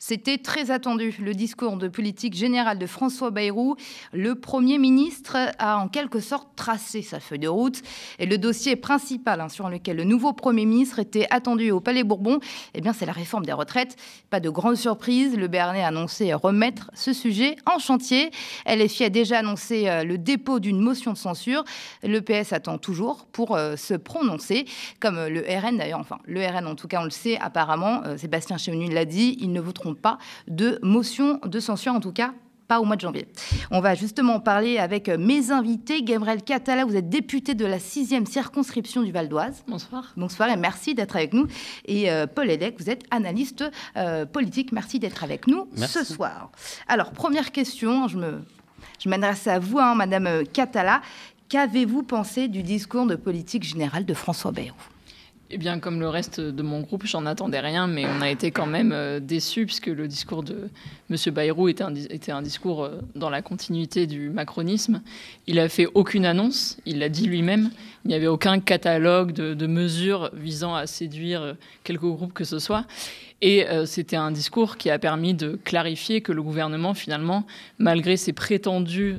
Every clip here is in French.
C'était très attendu, le discours de politique générale de François Bayrou. Le Premier ministre a en quelque sorte tracé sa feuille de route. Et le dossier principal sur lequel le nouveau Premier ministre était attendu au Palais Bourbon, c'est la réforme des retraites. Pas de grande surprise, le Béarnais a annoncé remettre ce sujet en chantier. LFI a déjà annoncé le dépôt d'une motion de censure. Le PS attend toujours pour se prononcer, comme le RN d'ailleurs. Enfin, le RN en tout cas, on le sait apparemment, Sébastien Chenu l'a dit, ils ne voteront pas de motion de censure, en tout cas pas au mois de janvier. On va justement parler avec mes invités. Gabriel Catala, vous êtes député de la 6e circonscription du Val d'Oise. Bonsoir. Bonsoir et merci d'être avec nous. Et Paul Edec, vous êtes analyste politique. Merci d'être avec nous ce soir. Alors, première question, je m'adresse à vous, Madame Catala. Qu'avez-vous pensé du discours de politique générale de François Bayrou ? Eh bien, comme le reste de mon groupe, j'en attendais rien, mais on a été quand même déçus, puisque le discours de M. Bayrou était un discours dans la continuité du macronisme. Il n'a fait aucune annonce, il l'a dit lui-même. Il n'y avait aucun catalogue de mesures visant à séduire quelque groupe que ce soit. Et c'était un discours qui a permis de clarifier que le gouvernement, finalement, malgré ses prétendues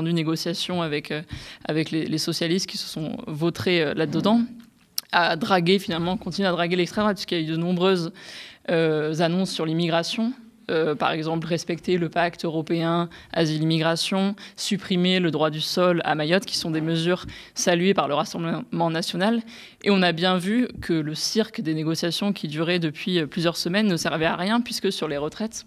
négociations avec les socialistes qui se sont vautrés là-dedans, a dragué, finalement, continue à draguer l'extrême droite, puisqu'il y a eu de nombreuses annonces sur l'immigration. Par exemple, respecter le pacte européen asile-immigration, supprimer le droit du sol à Mayotte, qui sont des mesures saluées par le Rassemblement national. Et on a bien vu que le cirque des négociations qui durait depuis plusieurs semaines ne servait à rien, puisque sur les retraites,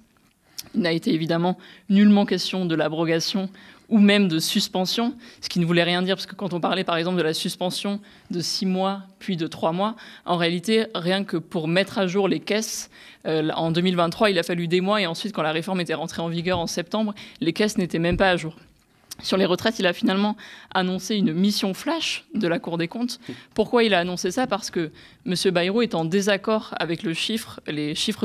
il n'a été évidemment nullement question de l'abrogation ou même de suspension, ce qui ne voulait rien dire, parce que quand on parlait par exemple de la suspension de 6 mois, puis de 3 mois, en réalité, rien que pour mettre à jour les caisses, en 2023, il a fallu des mois, et ensuite, quand la réforme était rentrée en vigueur en septembre, les caisses n'étaient même pas à jour. Sur les retraites, il a finalement annoncé une mission flash de la Cour des comptes. Pourquoi il a annoncé ça ? Parce que M. Bayrou est en désaccord avec les chiffres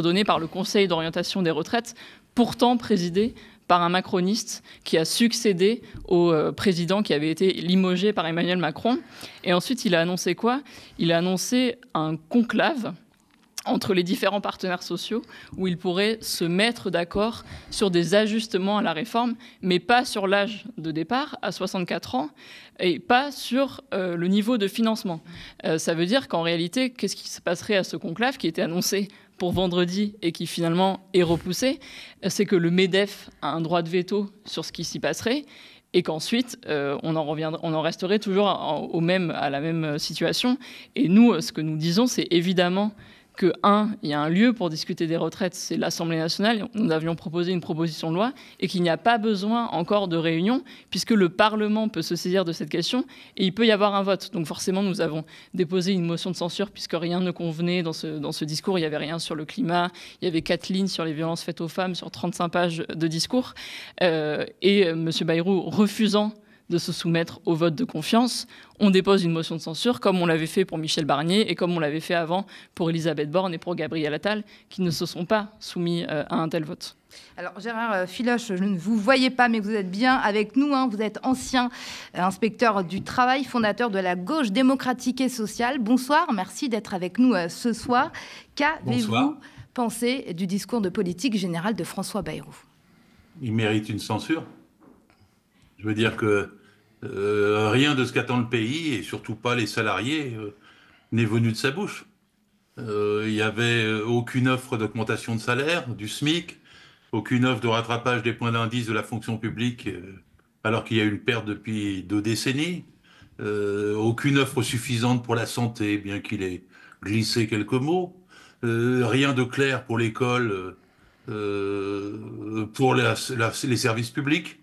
donnés par le Conseil d'orientation des retraites, pourtant présidé par un macroniste qui a succédé au président qui avait été limogé par Emmanuel Macron. Et ensuite, il a annoncé quoi ? Il a annoncé un conclave entre les différents partenaires sociaux où ils pourraient se mettre d'accord sur des ajustements à la réforme, mais pas sur l'âge de départ à 64 ans et pas sur le niveau de financement. Ça veut dire qu'en réalité, qu'est-ce qui se passerait à ce conclave qui était annoncé pour vendredi et qui finalement est repoussé, c'est que le MEDEF a un droit de veto sur ce qui s'y passerait et qu'ensuite on en resterait toujours à la même situation. Et nous, ce que nous disons, c'est évidemment que, il y a un lieu pour discuter des retraites, c'est l'Assemblée nationale. Nous avions proposé une proposition de loi et qu'il n'y a pas besoin encore de réunion puisque le Parlement peut se saisir de cette question et il peut y avoir un vote. Donc forcément, nous avons déposé une motion de censure puisque rien ne convenait dans ce discours. Il n'y avait rien sur le climat. Il y avait 4 lignes sur les violences faites aux femmes sur 35 pages de discours. Et M. Bayrou refusant de se soumettre au vote de confiance, on dépose une motion de censure, comme on l'avait fait pour Michel Barnier et comme on l'avait fait avant pour Elisabeth Borne et pour Gabriel Attal, qui ne se sont pas soumis à un tel vote. Alors Gérard Filoche, je ne vous voyais pas, mais vous êtes bien avec nous. Vous êtes ancien inspecteur du travail, fondateur de la gauche démocratique et sociale. Bonsoir, merci d'être avec nous ce soir. Qu'avez-vous pensé du discours de politique générale de François Bayrou ? Il mérite une censure. Je veux dire que rien de ce qu'attend le pays, et surtout pas les salariés, n'est venu de sa bouche. Il n'y avait aucune offre d'augmentation de salaire, du SMIC, aucune offre de rattrapage des points d'indice de la fonction publique, alors qu'il y a eu une perte depuis 2 décennies. Aucune offre suffisante pour la santé, bien qu'il ait glissé quelques mots. Rien de clair pour l'école, pour les services publics.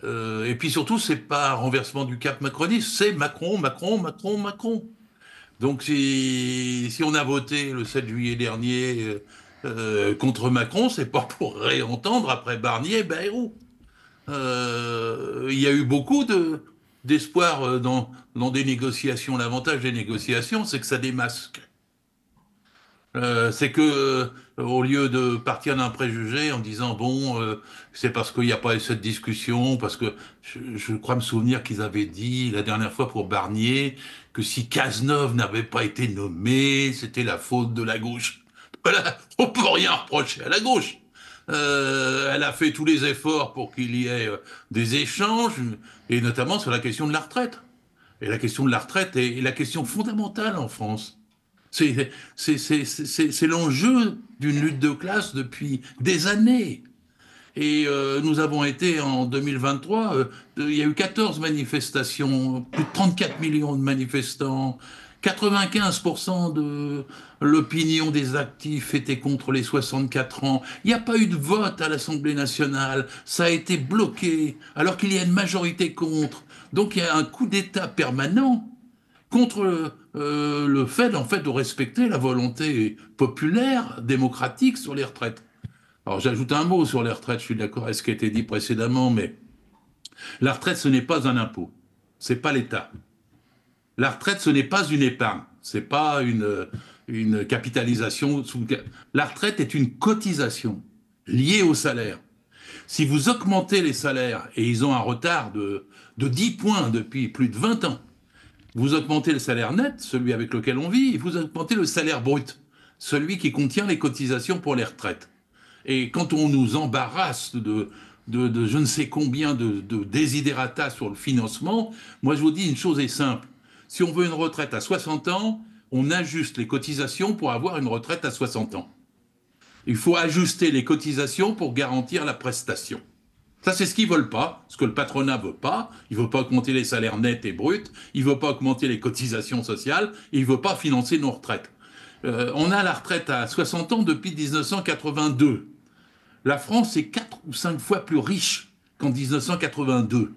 Et puis surtout, c'est pas un renversement du cap macroniste, c'est Macron, Macron, Macron, Macron. Donc si on a voté le 7 juillet dernier contre Macron, c'est pas pour réentendre après Barnier, Bayrou. Il y a eu beaucoup d'espoir dans des négociations. L'avantage des négociations, c'est que ça démasque. C'est que au lieu de partir d'un préjugé en disant c'est parce qu'il n'y a pas eu cette discussion, parce que je crois me souvenir qu'ils avaient dit la dernière fois pour Barnier que si Cazeneuve n'avait pas été nommé, c'était la faute de la gauche. On peut rien reprocher à la gauche. Elle a fait tous les efforts pour qu'il y ait des échanges, et notamment sur la question de la retraite. Et la question de la retraite est la question fondamentale en France. C'est l'enjeu d'une lutte de classe depuis des années. Et nous avons été en 2023, il y a eu 14 manifestations, plus de 34 millions de manifestants, 95% de l'opinion des actifs était contre les 64 ans. Il n'y a pas eu de vote à l'Assemblée nationale, ça a été bloqué, alors qu'il y a une majorité contre. Donc il y a un coup d'État permanent contre le fait, en fait, de respecter la volonté populaire, démocratique sur les retraites. Alors j'ajoute un mot sur les retraites, je suis d'accord avec ce qui a été dit précédemment, mais la retraite, ce n'est pas un impôt, c'est pas l'État. La retraite, ce n'est pas une épargne, c'est pas une capitalisation. La retraite est une cotisation liée au salaire. Si vous augmentez les salaires, et ils ont un retard de 10 points depuis plus de 20 ans, vous augmentez le salaire net, celui avec lequel on vit, et vous augmentez le salaire brut, celui qui contient les cotisations pour les retraites. Et quand on nous embarrasse de je ne sais combien de desiderata sur le financement, moi je vous dis une chose est simple. Si on veut une retraite à 60 ans, on ajuste les cotisations pour avoir une retraite à 60 ans. Il faut ajuster les cotisations pour garantir la prestation. Ça, c'est ce qu'ils ne veulent pas, ce que le patronat ne veut pas. Il ne veut pas augmenter les salaires nets et bruts, il ne veut pas augmenter les cotisations sociales, il ne veut pas financer nos retraites. On a la retraite à 60 ans depuis 1982. La France est 4 ou 5 fois plus riche qu'en 1982.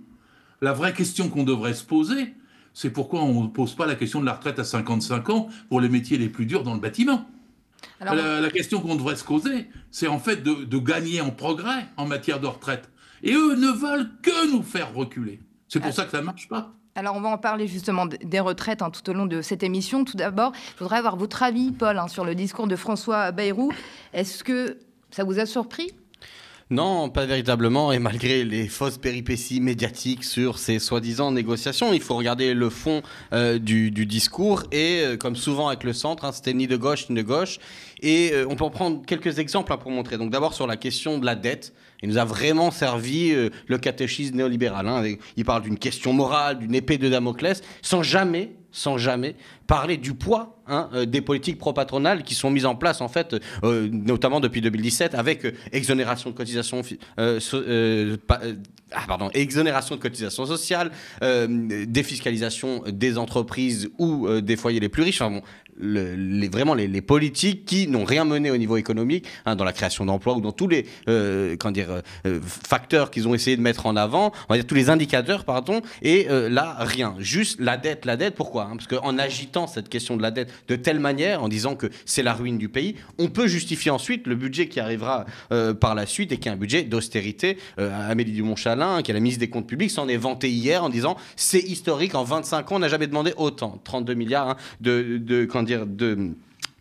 La vraie question qu'on devrait se poser, c'est pourquoi on ne pose pas la question de la retraite à 55 ans pour les métiers les plus durs dans le bâtiment. Alors, la question qu'on devrait se poser, c'est en fait de gagner en progrès en matière de retraite. Et eux ne veulent que nous faire reculer. C'est pour ça que ça ne marche pas. Alors, on va en parler justement des retraites tout au long de cette émission. Tout d'abord, je voudrais avoir votre avis, Paul, sur le discours de François Bayrou. Est-ce que ça vous a surpris ? Non, pas véritablement, et malgré les fausses péripéties médiatiques sur ces soi-disant négociations, il faut regarder le fond du discours, et comme souvent avec le centre, c'était ni de gauche ni de gauche, et on peut en prendre quelques exemples pour montrer. Donc d'abord sur la question de la dette, il nous a vraiment servi le catéchisme néolibéral. Il parle d'une question morale, d'une épée de Damoclès, sans jamais parler du poids des politiques pro-patronales qui sont mises en place, en fait, notamment depuis 2017, avec exonération de cotisations exonération de cotisations sociales, défiscalisation des entreprises ou des foyers les plus riches. Enfin, bon, vraiment les politiques qui n'ont rien mené au niveau économique, dans la création d'emplois ou dans tous les facteurs qu'ils ont essayé de mettre en avant, on va dire tous les indicateurs, et là, rien. Juste la dette, pourquoi ? Parce qu'en agitant cette question de la dette de telle manière, en disant que c'est la ruine du pays, on peut justifier ensuite le budget qui arrivera par la suite et qui est un budget d'austérité. Amélie Dumont-Chalin, qui est la ministre des Comptes publics, s'en est vantée hier en disant c'est historique, en 25 ans, on n'a jamais demandé autant. 32 milliards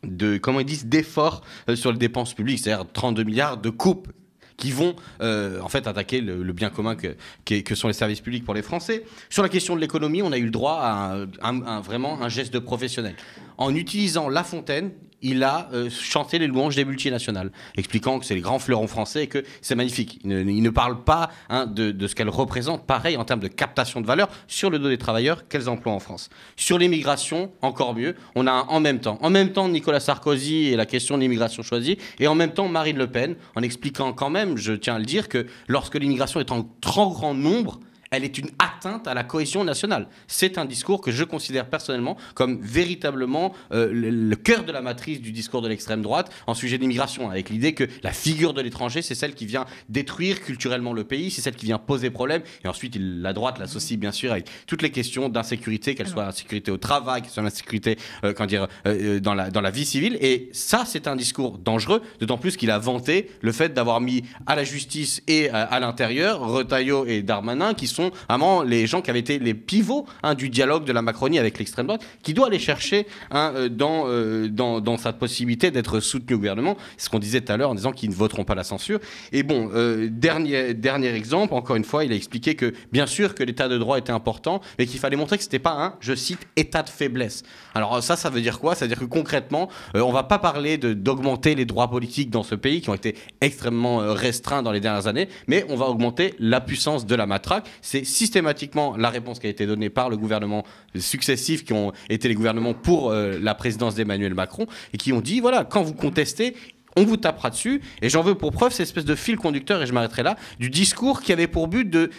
d'efforts sur les dépenses publiques, c'est-à-dire 32 milliards de coupes qui vont en fait attaquer le bien commun que sont les services publics pour les Français. Sur la question de l'économie, on a eu le droit à vraiment un geste de professionnel. En utilisant La Fontaine, il a chanté les louanges des multinationales, expliquant que c'est les grands fleurons français et que c'est magnifique. Il ne parle pas de ce qu'elles représentent, pareil en termes de captation de valeur sur le dos des travailleurs qu'elles emploient en France. Sur l'immigration, encore mieux, on a en même temps Nicolas Sarkozy et la question de l'immigration choisie, et en même temps Marine Le Pen, en expliquant quand même, je tiens à le dire, que lorsque l'immigration est en trop grand nombre, elle est une atteinte à la cohésion nationale. C'est un discours que je considère personnellement comme véritablement le cœur de la matrice du discours de l'extrême droite en sujet d'immigration, avec l'idée que la figure de l'étranger, c'est celle qui vient détruire culturellement le pays, c'est celle qui vient poser problème, et ensuite la droite l'associe bien sûr avec toutes les questions d'insécurité, qu'elle soit l'insécurité au travail, qu'elle soit l'insécurité dans la vie civile, et ça c'est un discours dangereux, d'autant plus qu'il a vanté le fait d'avoir mis à la justice et à l'intérieur Retailleau et Darmanin, qui sont sont vraiment les gens qui avaient été les pivots du dialogue de la Macronie avec l'extrême droite, qui doit aller chercher dans sa possibilité d'être soutenu au gouvernement. C'est ce qu'on disait tout à l'heure en disant qu'ils ne voteront pas la censure. Et bon, dernier exemple, encore une fois, il a expliqué que bien sûr que l'état de droit était important, mais qu'il fallait montrer que c'était pas un, je cite, état de faiblesse. Alors ça veut dire quoi? Ça veut dire que concrètement, on va pas parler d'augmenter les droits politiques dans ce pays qui ont été extrêmement restreints dans les dernières années, mais on va augmenter la puissance de la matraque. C'est systématiquement la réponse qui a été donnée par le gouvernement successif qui ont été les gouvernements pour la présidence d'Emmanuel Macron et qui ont dit, voilà, quand vous contestez, on vous tapera dessus. Et j'en veux pour preuve cette espèce de fil conducteur, et je m'arrêterai là, du discours qui avait pour but de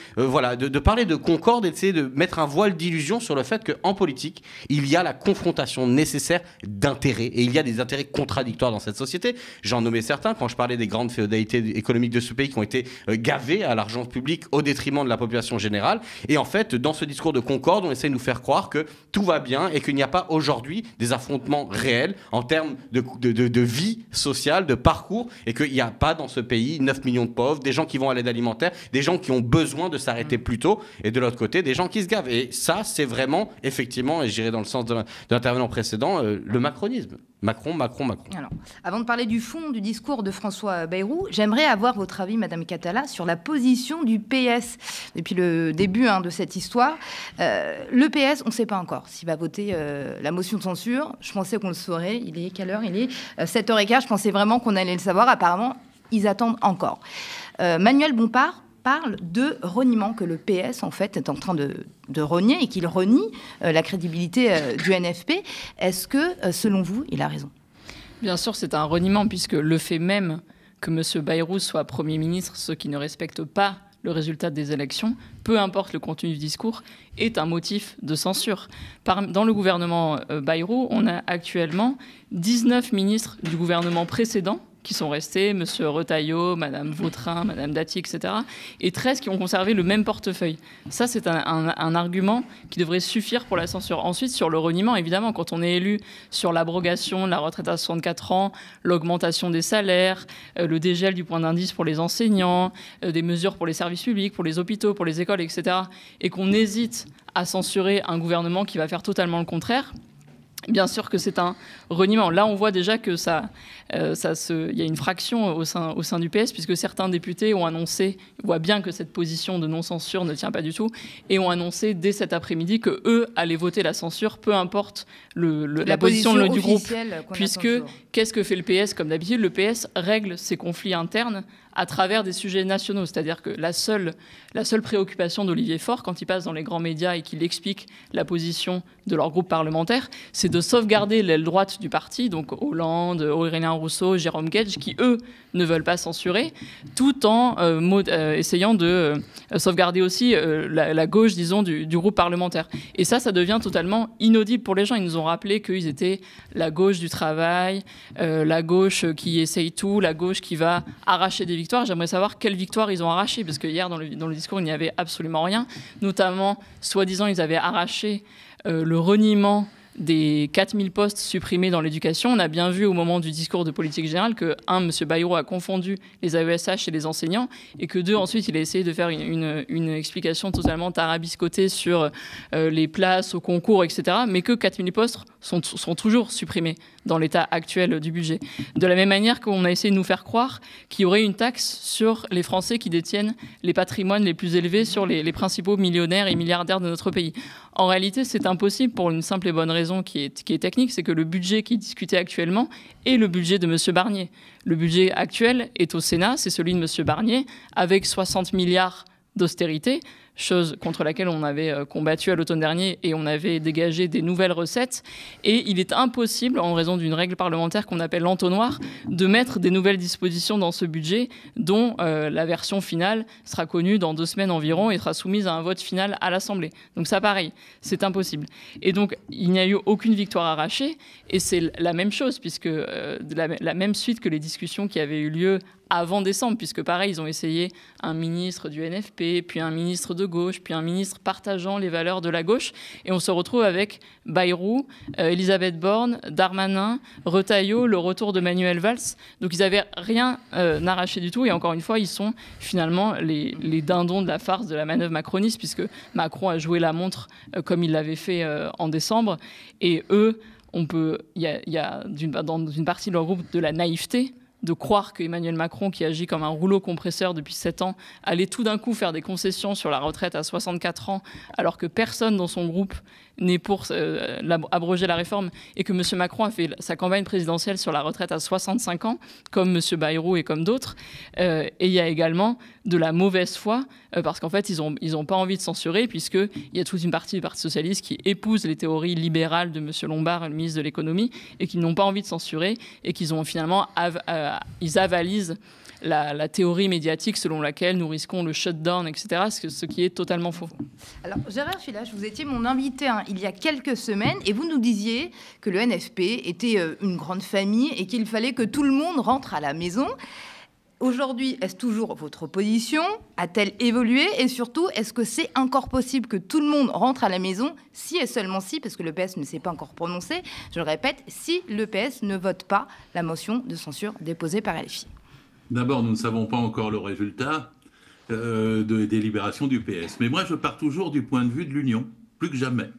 parler de concorde et d'essayer de mettre un voile d'illusion sur le fait qu'en politique, il y a la confrontation nécessaire d'intérêts. Et il y a des intérêts contradictoires dans cette société. J'en nommais certains quand je parlais des grandes féodalités économiques de ce pays qui ont été gavées à l'argent public au détriment de la population générale. Et en fait, dans ce discours de concorde, on essaie de nous faire croire que tout va bien et qu'il n'y a pas aujourd'hui des affrontements réels en termes de vie sociale, de parcours, et qu'il n'y a pas dans ce pays 9 millions de pauvres, des gens qui vont à l'aide alimentaire, des gens qui ont besoin de s'arrêter plus tôt, et de l'autre côté, des gens qui se gavent. Et ça, c'est vraiment, effectivement, et j'irai dans le sens de l'intervenant précédent, le macronisme. Macron. Alors, avant de parler du fond du discours de François Bayrou, j'aimerais avoir votre avis, Madame Catala, sur la position du PS depuis le début de cette histoire. Le PS, on ne sait pas encore s'il va voter la motion de censure. Je pensais qu'on le saurait. Il est quelle heure? Il est 7h15. Je pensais vraiment qu'on allait le savoir. Apparemment, ils attendent encore. Manuel Bompard parle de reniement, que le PS, en fait, est en train de renier et qu'il renie la crédibilité du NFP. Est-ce que, selon vous, il a raison? Bien sûr, c'est un reniement, puisque le fait même que M. Bayrou soit Premier ministre, ce qui ne respecte pas le résultat des élections, peu importe le contenu du discours, est un motif de censure. Dans le gouvernement Bayrou, on a actuellement 19 ministres du gouvernement précédent qui sont restés, M. Retailleau, Mme Vautrin, Mme Dati, etc., et 13 qui ont conservé le même portefeuille. Ça, c'est un argument qui devrait suffire pour la censure. Ensuite, sur le reniement, évidemment, quand on est élu sur l'abrogation de la retraite à 64 ans, l'augmentation des salaires, le dégel du point d'indice pour les enseignants, des mesures pour les services publics, pour les hôpitaux, pour les écoles, etc., et qu'on hésite à censurer un gouvernement qui va faire totalement le contraire, bien sûr que c'est un reniement. Là, on voit déjà que il y a une fraction au sein du PS, puisque certains députés ont annoncé, voient bien que cette position de non-censure ne tient pas du tout, et ont annoncé dès cet après-midi qu'eux allaient voter la censure, peu importe la position du groupe. Puisque, qu'est-ce que fait le PS? Comme d'habitude, le PS règle ses conflits internes à travers des sujets nationaux. C'est-à-dire que la seule préoccupation d'Olivier Faure, quand il passe dans les grands médias et qu'il explique la position de leur groupe parlementaire, c'est de sauvegarder l'aile droite du parti, donc Hollande, Aurélien Rousseau, Jérôme Guedj, qui, eux, ne veulent pas censurer, tout en essayant de sauvegarder aussi la gauche, disons, du groupe parlementaire. Et ça devient totalement inaudible pour les gens. Ils nous ont rappelé qu'ils étaient la gauche du travail, la gauche qui essaye tout, la gauche qui va arracher des victoires. J'aimerais savoir quelles victoires ils ont arrachées, parce que hier, dans le discours, il n'y avait absolument rien. Notamment, soi-disant, ils avaient arraché le reniement des 4000 postes supprimés dans l'éducation. On a bien vu au moment du discours de politique générale que, M. Bayrou a confondu les AESH et les enseignants, et que deux, ensuite, il a essayé de faire une explication totalement tarabiscotée sur les places au concours, etc., mais que 4000 postes sont toujours supprimés dans l'état actuel du budget. De la même manière qu'on a essayé de nous faire croire qu'il y aurait une taxe sur les Français qui détiennent les patrimoines les plus élevés sur les principaux millionnaires et milliardaires de notre pays. En réalité, c'est impossible pour une simple et bonne raison qui est technique, c'est que le budget qui est discuté actuellement est le budget de M. Barnier. Le budget actuel est au Sénat, c'est celui de M. Barnier, avec 60 milliards d'austérité, chose contre laquelle on avait combattu à l'automne dernier, et on avait dégagé des nouvelles recettes. Et il est impossible, en raison d'une règle parlementaire qu'on appelle l'entonnoir, de mettre des nouvelles dispositions dans ce budget dont la version finale sera connue dans 2 semaines environ et sera soumise à un vote final à l'Assemblée. Donc ça, pareil, c'est impossible. Et donc, il n'y a eu aucune victoire arrachée, et c'est la même chose, puisque la même suite que les discussions qui avaient eu lieu avant décembre, puisque pareil, ils ont essayé un ministre du NFP, puis un ministre de gauche, puis un ministre partageant les valeurs de la gauche. Et on se retrouve avec Bayrou, Elisabeth Borne, Darmanin, Retailleau, le retour de Manuel Valls. Donc ils n'avaient rien arraché du tout. Et encore une fois, ils sont finalement les dindons de la farce de la manœuvre macroniste, puisque Macron a joué la montre comme il l'avait fait en décembre. Et eux, il y a dans une partie de leur groupe de la naïveté, de croire qu'Emmanuel Macron, qui agit comme un rouleau compresseur depuis 7 ans, allait tout d'un coup faire des concessions sur la retraite à 64 ans, alors que personne dans son groupe n'est pour abroger la réforme, et que M. Macron a fait sa campagne présidentielle sur la retraite à 65 ans, comme M. Bayrou et comme d'autres. Et il y a également de la mauvaise foi, parce qu'en fait, ils ont pas envie de censurer, puisqu'il y a toute une partie du Parti socialiste qui épouse les théories libérales de M. Lombard, le ministre de l'économie, et qui n'ont pas envie de censurer, et qu'ils ont finalement ils avalisent la théorie médiatique selon laquelle nous risquons le shutdown, etc., ce qui est totalement faux. Alors, Gérard Fillache, vous étiez mon invité il y a quelques semaines et vous nous disiez que le NFP était une grande famille et qu'il fallait que tout le monde rentre à la maison. Aujourd'hui, est-ce toujours votre position? A-t-elle évolué? Et surtout, est-ce que c'est encore possible que tout le monde rentre à la maison, si et seulement si, parce que le PS ne s'est pas encore prononcé, je le répète, si le PS ne vote pas la motion de censure déposée par LFI? D'abord, nous ne savons pas encore le résultat des délibérations du PS. Mais moi, je pars toujours du point de vue de l'union, plus que jamais.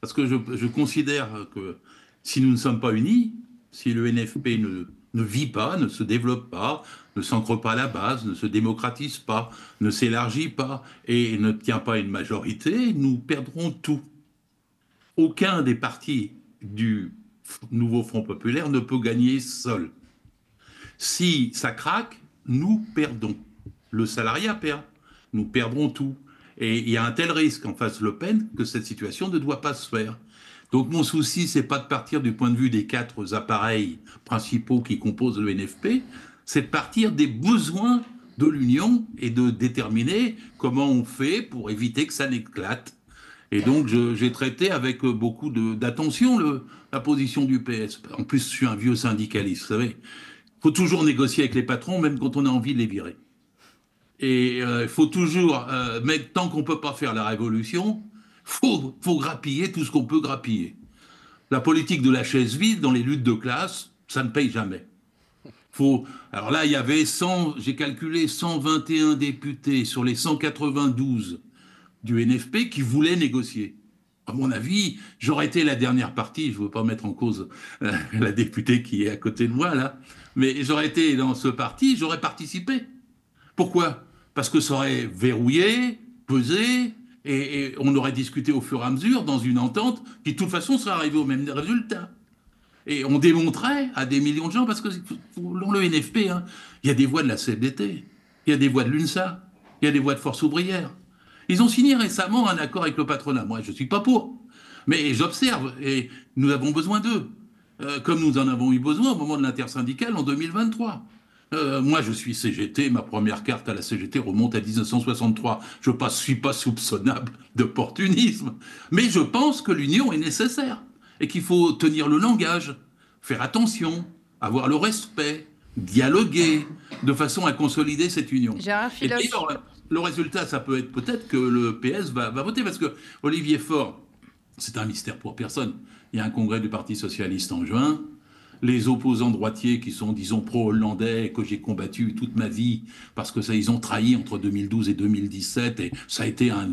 Parce que je considère que si nous ne sommes pas unis, si le NFP ne vit pas, ne se développe pas, ne s'ancre pas à la base, ne se démocratise pas, ne s'élargit pas et ne tient pas une majorité, nous perdrons tout. Aucun des partis du nouveau Front populaire ne peut gagner seul. Si ça craque, nous perdons. Le salariat perd. Nous perdrons tout. Et il y a un tel risque en face Le Pen que cette situation ne doit pas se faire. Donc mon souci, c'est pas de partir du point de vue des 4 appareils principaux qui composent le NFP, c'est de partir des besoins de l'Union et de déterminer comment on fait pour éviter que ça n'éclate. Et donc j'ai traité avec beaucoup d'attention la position du PS. En plus, je suis un vieux syndicaliste, vous savez. Il faut toujours négocier avec les patrons, même quand on a envie de les virer. Et il faut toujours, mais tant qu'on ne peut pas faire la révolution, faut grappiller tout ce qu'on peut grappiller. La politique de la chaise vide dans les luttes de classe, ça ne paye jamais. Alors là, il y avait j'ai calculé 121 députés sur les 192 du NFP qui voulaient négocier. À mon avis, j'aurais été la dernière partie, je ne veux pas mettre en cause la députée qui est à côté de moi, là, mais j'aurais été dans ce parti, j'aurais participé. Pourquoi? Parce que ça aurait verrouillé, pesé, et on aurait discuté au fur et à mesure dans une entente qui, de toute façon, serait arrivée au même résultat. Et on démontrait à des millions de gens, parce que dans le NFP, il y a des voix de la CFDT, il y a des voix de l'UNSA, il y a des voix de Force ouvrière. Ils ont signé récemment un accord avec le patronat. Moi, je ne suis pas pour. Mais j'observe, et nous avons besoin d'eux. Comme nous en avons eu besoin au moment de l'intersyndicale en 2023. Moi, je suis CGT. Ma première carte à la CGT remonte à 1963. Je ne suis pas soupçonnable d'opportunisme. Mais je pense que l'union est nécessaire. Et qu'il faut tenir le langage, faire attention, avoir le respect, dialoguer, de façon à consolider cette union. Et d'ailleurs, le résultat, ça peut être peut-être que le PS va voter, parce que Olivier Faure, c'est un mystère pour personne. Il y a un congrès du Parti socialiste en juin. Les opposants droitiers qui sont, disons, pro-hollandais, que j'ai combattu toute ma vie, parce que ils ont trahi entre 2012 et 2017, et ça a été un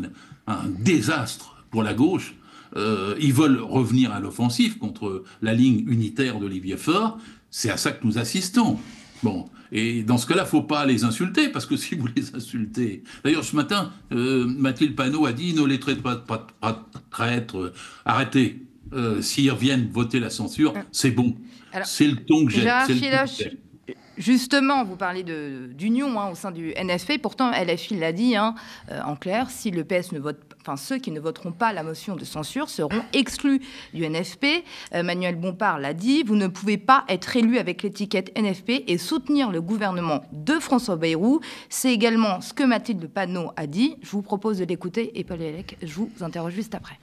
désastre pour la gauche. Ils veulent revenir à l'offensive contre la ligne unitaire d'Olivier Faure. C'est à ça que nous assistons. Bon, et dans ce cas-là, il ne faut pas les insulter, parce que si vous les insultez... D'ailleurs, ce matin, Mathilde Panot a dit « Ne les traitez pas de traîtres, arrêtez. S'ils reviennent voter la censure, c'est bon. » C'est le ton que j'ai. Justement, vous parlez d'union au sein du NFP. Pourtant, LFI l'a dit en clair, si le PS ne vote, ceux qui ne voteront pas la motion de censure seront exclus du NFP. Manuel Bompard l'a dit, vous ne pouvez pas être élu avec l'étiquette NFP et soutenir le gouvernement de François Bayrou. C'est également ce que Mathilde Panot a dit. Je vous propose de l'écouter et Paul Hellec, je vous interroge juste après.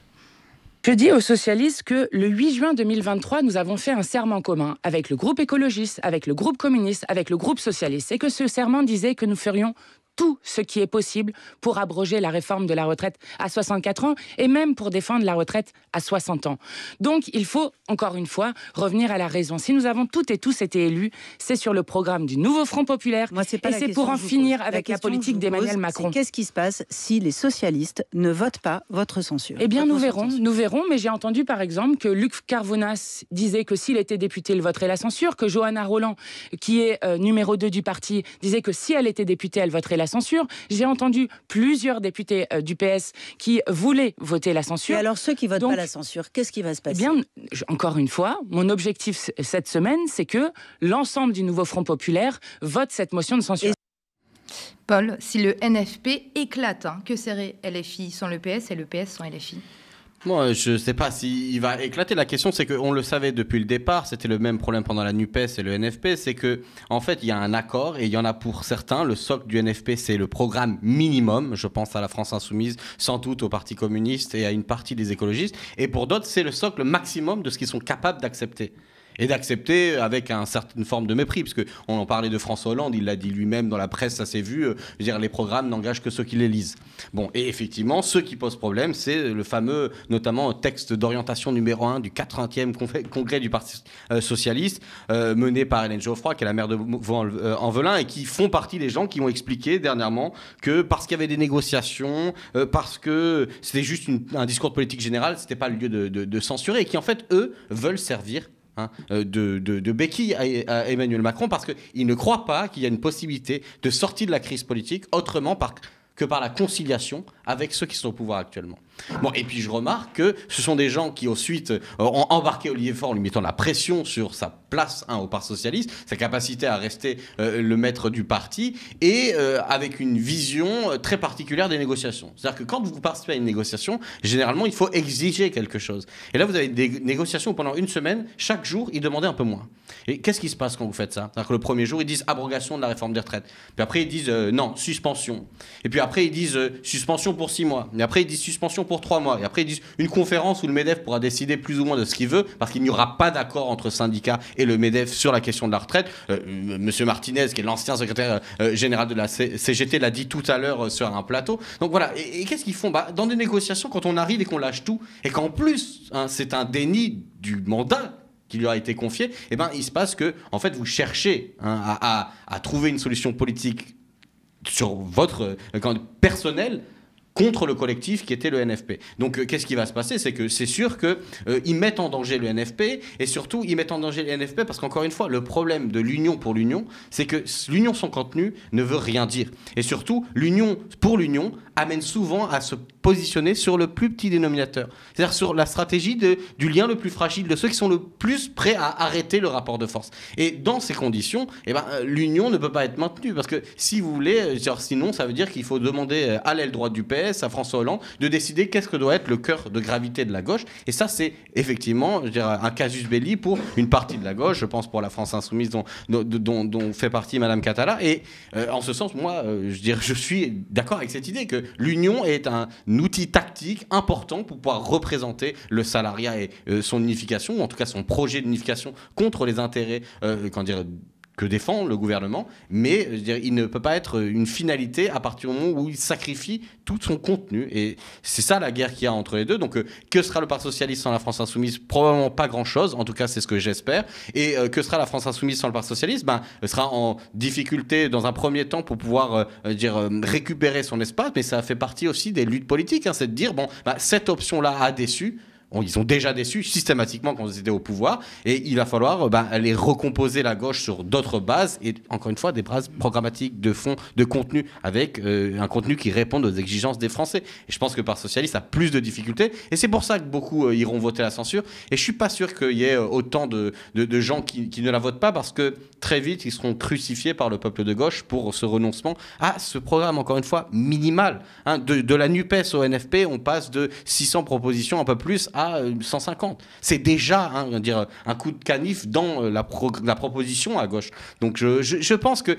Je dis aux socialistes que le 8 juin 2023, nous avons fait un serment commun avec le groupe écologiste, avec le groupe communiste, avec le groupe socialiste, et que ce serment disait que nous ferions tout ce qui est possible pour abroger la réforme de la retraite à 64 ans et même pour défendre la retraite à 60 ans. Donc, il faut, encore une fois, revenir à la raison. Si nous avons toutes et tous été élus, c'est sur le programme du nouveau Front populaire et c'est pour en finir avec la politique d'Emmanuel Macron. Qu'est-ce qui se passe si les socialistes ne votent pas votre censure? Eh bien, nous verrons, mais j'ai entendu par exemple que Luc Carvounas disait que s'il était député, il voterait la censure, que Johanna Rolland, qui est numéro 2 du parti, disait que si elle était députée, elle voterait la censure. J'ai entendu plusieurs députés du PS qui voulaient voter la censure. Et alors ceux qui votent pas la censure, qu'est-ce qui va se passer? Eh bien, encore une fois, mon objectif cette semaine, c'est que l'ensemble du nouveau Front populaire vote cette motion de censure. Paul, si le NFP éclate, que serait LFI sans le PS et le PS sans LFI? Moi, je ne sais pas s'il va éclater. La question, c'est qu'on le savait depuis le départ. C'était le même problème pendant la NUPES et le NFP. C'est qu'en fait, il y a un accord et il y en a pour certains. Le socle du NFP, c'est le programme minimum. Je pense à la France Insoumise, sans doute au Parti communiste et à une partie des écologistes. Et pour d'autres, c'est le socle maximum de ce qu'ils sont capables d'accepter. Et d'accepter avec une certaine forme de mépris, parce qu'on en parlait de François Hollande, il l'a dit lui-même dans la presse, ça s'est vu, je veux dire, les programmes n'engagent que ceux qui les lisent. Bon, et effectivement, ce qui pose problème, c'est le fameux, notamment, texte d'orientation numéro 1 du 80e congrès du Parti socialiste, mené par Hélène Geoffroy, qui est la maire de Vaux-en-Velin, et qui font partie des gens qui ont expliqué dernièrement que parce qu'il y avait des négociations, parce que c'était juste un discours de politique générale, c'était pas le lieu de censurer, et qui en fait, eux, veulent servir de béquille à Emmanuel Macron parce qu'il ne croit pas qu'il y a une possibilité de sortir de la crise politique autrement que par la conciliation avec ceux qui sont au pouvoir actuellement. Bon, et puis je remarque que ce sont des gens qui ensuite ont embarqué Olivier Faure en lui mettant la pression sur sa place au Parti socialiste, sa capacité à rester le maître du parti, et avec une vision très particulière des négociations. C'est-à-dire que quand vous participez à une négociation, généralement, il faut exiger quelque chose. Et là, vous avez des négociations où pendant une semaine, chaque jour, ils demandaient un peu moins. Et qu'est-ce qui se passe quand vous faites ça? C'est-à-dire que le premier jour, ils disent abrogation de la réforme des retraites. Puis après, ils disent non, suspension. Et puis après, ils disent suspension pour 6 mois. Et après, ils disent suspension pour 3 mois. Et après, ils disent une conférence où le MEDEF pourra décider plus ou moins de ce qu'il veut, parce qu'il n'y aura pas d'accord entre syndicats et le MEDEF sur la question de la retraite. Monsieur Martinez, qui est l'ancien secrétaire général de la CGT, l'a dit tout à l'heure sur un plateau. Donc voilà. Et qu'est-ce qu'ils font? Dans des négociations, quand on arrive et qu'on lâche tout, et qu'en plus, c'est un déni du mandat qui lui a été confié, il se passe que, en fait, vous cherchez à trouver une solution politique sur votre personnel contre le collectif qui était le NFP. Donc, qu'est-ce qui va se passer? C'est que c'est sûr qu'ils mettent en danger le NFP, et surtout, ils mettent en danger le NFP parce qu'encore une fois, le problème de l'union pour l'union, c'est que l'union sans contenu ne veut rien dire. Et surtout, l'union pour l'union amène souvent à se positionner sur le plus petit dénominateur. C'est-à-dire sur la stratégie du lien le plus fragile, de ceux qui sont le plus prêts à arrêter le rapport de force. Et dans ces conditions, l'union ne peut pas être maintenue. Parce que si vous voulez, sinon, ça veut dire qu'il faut demander à l'aile droite du PS, à François Hollande, de décider qu'est-ce que doit être le cœur de gravité de la gauche. Et ça, c'est effectivement, un casus belli pour une partie de la gauche. Je pense pour la France Insoumise dont fait partie Madame Catala. Et en ce sens, moi, je suis d'accord avec cette idée que l'union est un outil tactique important pour pouvoir représenter le salariat et son unification, ou en tout cas son projet d'unification contre les intérêts, que défend le gouvernement, mais il ne peut pas être une finalité à partir du moment où il sacrifie tout son contenu. Et c'est ça la guerre qu'il y a entre les deux. Donc, que sera le Parti socialiste sans la France insoumise? Probablement pas grand-chose, en tout cas c'est ce que j'espère. Et que sera la France insoumise sans le Parti socialiste? Sera en difficulté dans un premier temps pour pouvoir récupérer son espace, mais ça fait partie aussi des luttes politiques, c'est de dire, cette option-là a déçu. Ils ont déjà déçu systématiquement quand ils étaient au pouvoir, et il va falloir aller recomposer la gauche sur d'autres bases, et encore une fois des bases programmatiques, de fond, de contenu, avec un contenu qui réponde aux exigences des Français. Et je pense que le Parti socialiste a plus de difficultés, et c'est pour ça que beaucoup iront voter la censure, et je suis pas sûr qu'il y ait autant de gens qui ne la votent pas, parce que très vite ils seront crucifiés par le peuple de gauche pour ce renoncement à ce programme, encore une fois, minimal. De la NUPES au NFP, on passe de 600 propositions, un peu plus, à 150. C'est déjà un coup de canif dans la proposition à gauche. Donc je pense que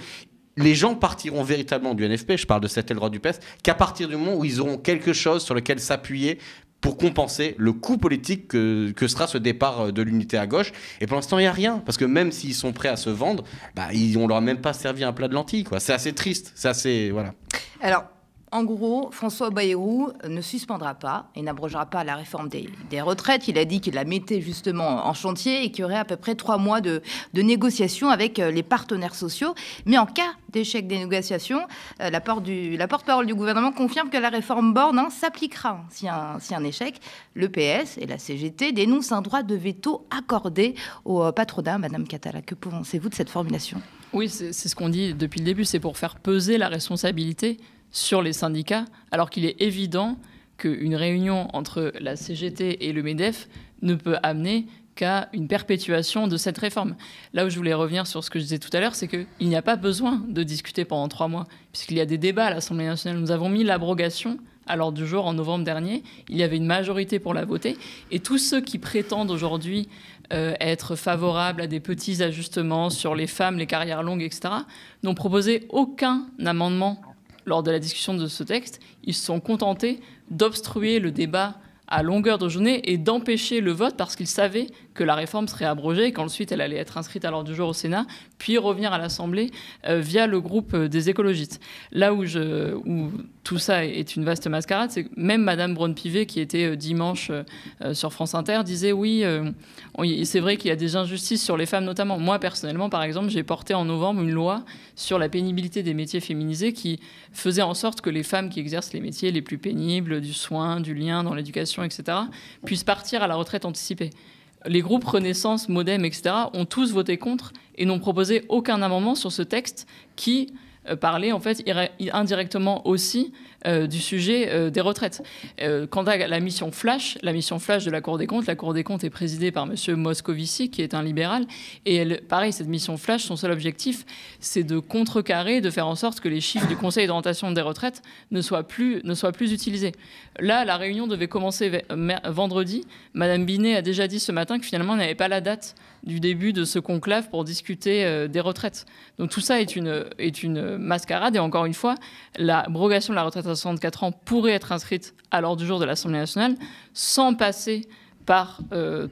les gens partiront véritablement du NFP, je parle de cette aile droite du PS, qu'à partir du moment où ils auront quelque chose sur lequel s'appuyer pour compenser le coût politique que sera ce départ de l'unité à gauche. Et pour l'instant, il n'y a rien. Parce que même s'ils sont prêts à se vendre, on leur a même pas servi un plat de lentilles, quoi. C'est assez triste. C'est assez... Voilà. Alors, en gros, François Bayrou ne suspendra pas et n'abrogera pas la réforme des retraites. Il a dit qu'il la mettait justement en chantier et qu'il y aurait à peu près 3 mois de négociations avec les partenaires sociaux. Mais en cas d'échec des négociations, la porte-parole du gouvernement confirme que la réforme Borne s'appliquera si un échec. Le PS et la CGT dénoncent un droit de veto accordé au patronat. Madame Catala, que pensez-vous de cette formulation ? Oui, c'est ce qu'on dit depuis le début, c'est pour faire peser la responsabilité sur les syndicats, alors qu'il est évident qu'une réunion entre la CGT et le MEDEF ne peut amener qu'à une perpétuation de cette réforme. Là où je voulais revenir sur ce que je disais tout à l'heure, c'est qu'il n'y a pas besoin de discuter pendant 3 mois, puisqu'il y a des débats à l'Assemblée nationale. Nous avons mis l'abrogation à l'ordre du jour en novembre dernier. Il y avait une majorité pour la voter. Et tous ceux qui prétendent aujourd'hui être favorables à des petits ajustements sur les femmes, les carrières longues, etc., n'ont proposé aucun amendement lors de la discussion de ce texte. Ils se sont contentés d'obstruer le débat à longueur de journée et d'empêcher le vote parce qu'ils savaient que la réforme serait abrogée et qu'ensuite elle allait être inscrite à l'ordre du jour au Sénat, puis revenir à l'Assemblée via le groupe des écologistes. Là où tout ça est une vaste mascarade, c'est que même Madame Braun-Pivet, qui était dimanche sur France Inter, disait oui, c'est vrai qu'il y a des injustices sur les femmes notamment. Moi, personnellement, par exemple, j'ai porté en novembre une loi sur la pénibilité des métiers féminisés qui faisait en sorte que les femmes qui exercent les métiers les plus pénibles, du soin, du lien dans l'éducation, etc., puissent partir à la retraite anticipée. Les groupes Renaissance, Modem, etc. ont tous voté contre et n'ont proposé aucun amendement sur ce texte qui parlait en fait indirectement aussi du sujet des retraites. Quant à la mission Flash de la Cour des comptes est présidée par M. Moscovici, qui est un libéral. Et pareil, cette mission Flash, son seul objectif, c'est de contrecarrer, de faire en sorte que les chiffres du Conseil d'orientation des retraites ne soient plus utilisés. Là, la réunion devait commencer vendredi. Madame Binet a déjà dit ce matin que finalement, elle n'avait pas la date du début de ce conclave pour discuter des retraites. Donc tout ça est une mascarade. Et encore une fois, l'abrogation de la retraite à 64 ans pourrait être inscrite à l'ordre du jour de l'Assemblée nationale sans passer par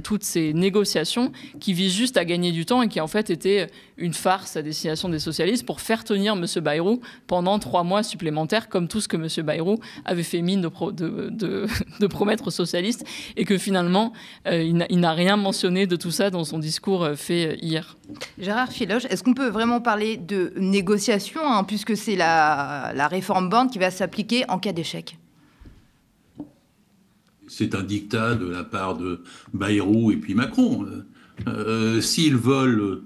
toutes ces négociations qui visent juste à gagner du temps et qui en fait étaient une farce à destination des socialistes pour faire tenir M. Bayrou pendant 3 mois supplémentaires, comme tout ce que M. Bayrou avait fait mine de promettre aux socialistes et que finalement il n'a rien mentionné de tout ça dans son discours fait hier. Gérard Filoche, est-ce qu'on peut vraiment parler de négociation, puisque c'est la réforme Borne qui va s'appliquer en cas d'échec ? C'est un diktat de la part de Bayrou et puis Macron. S'ils veulent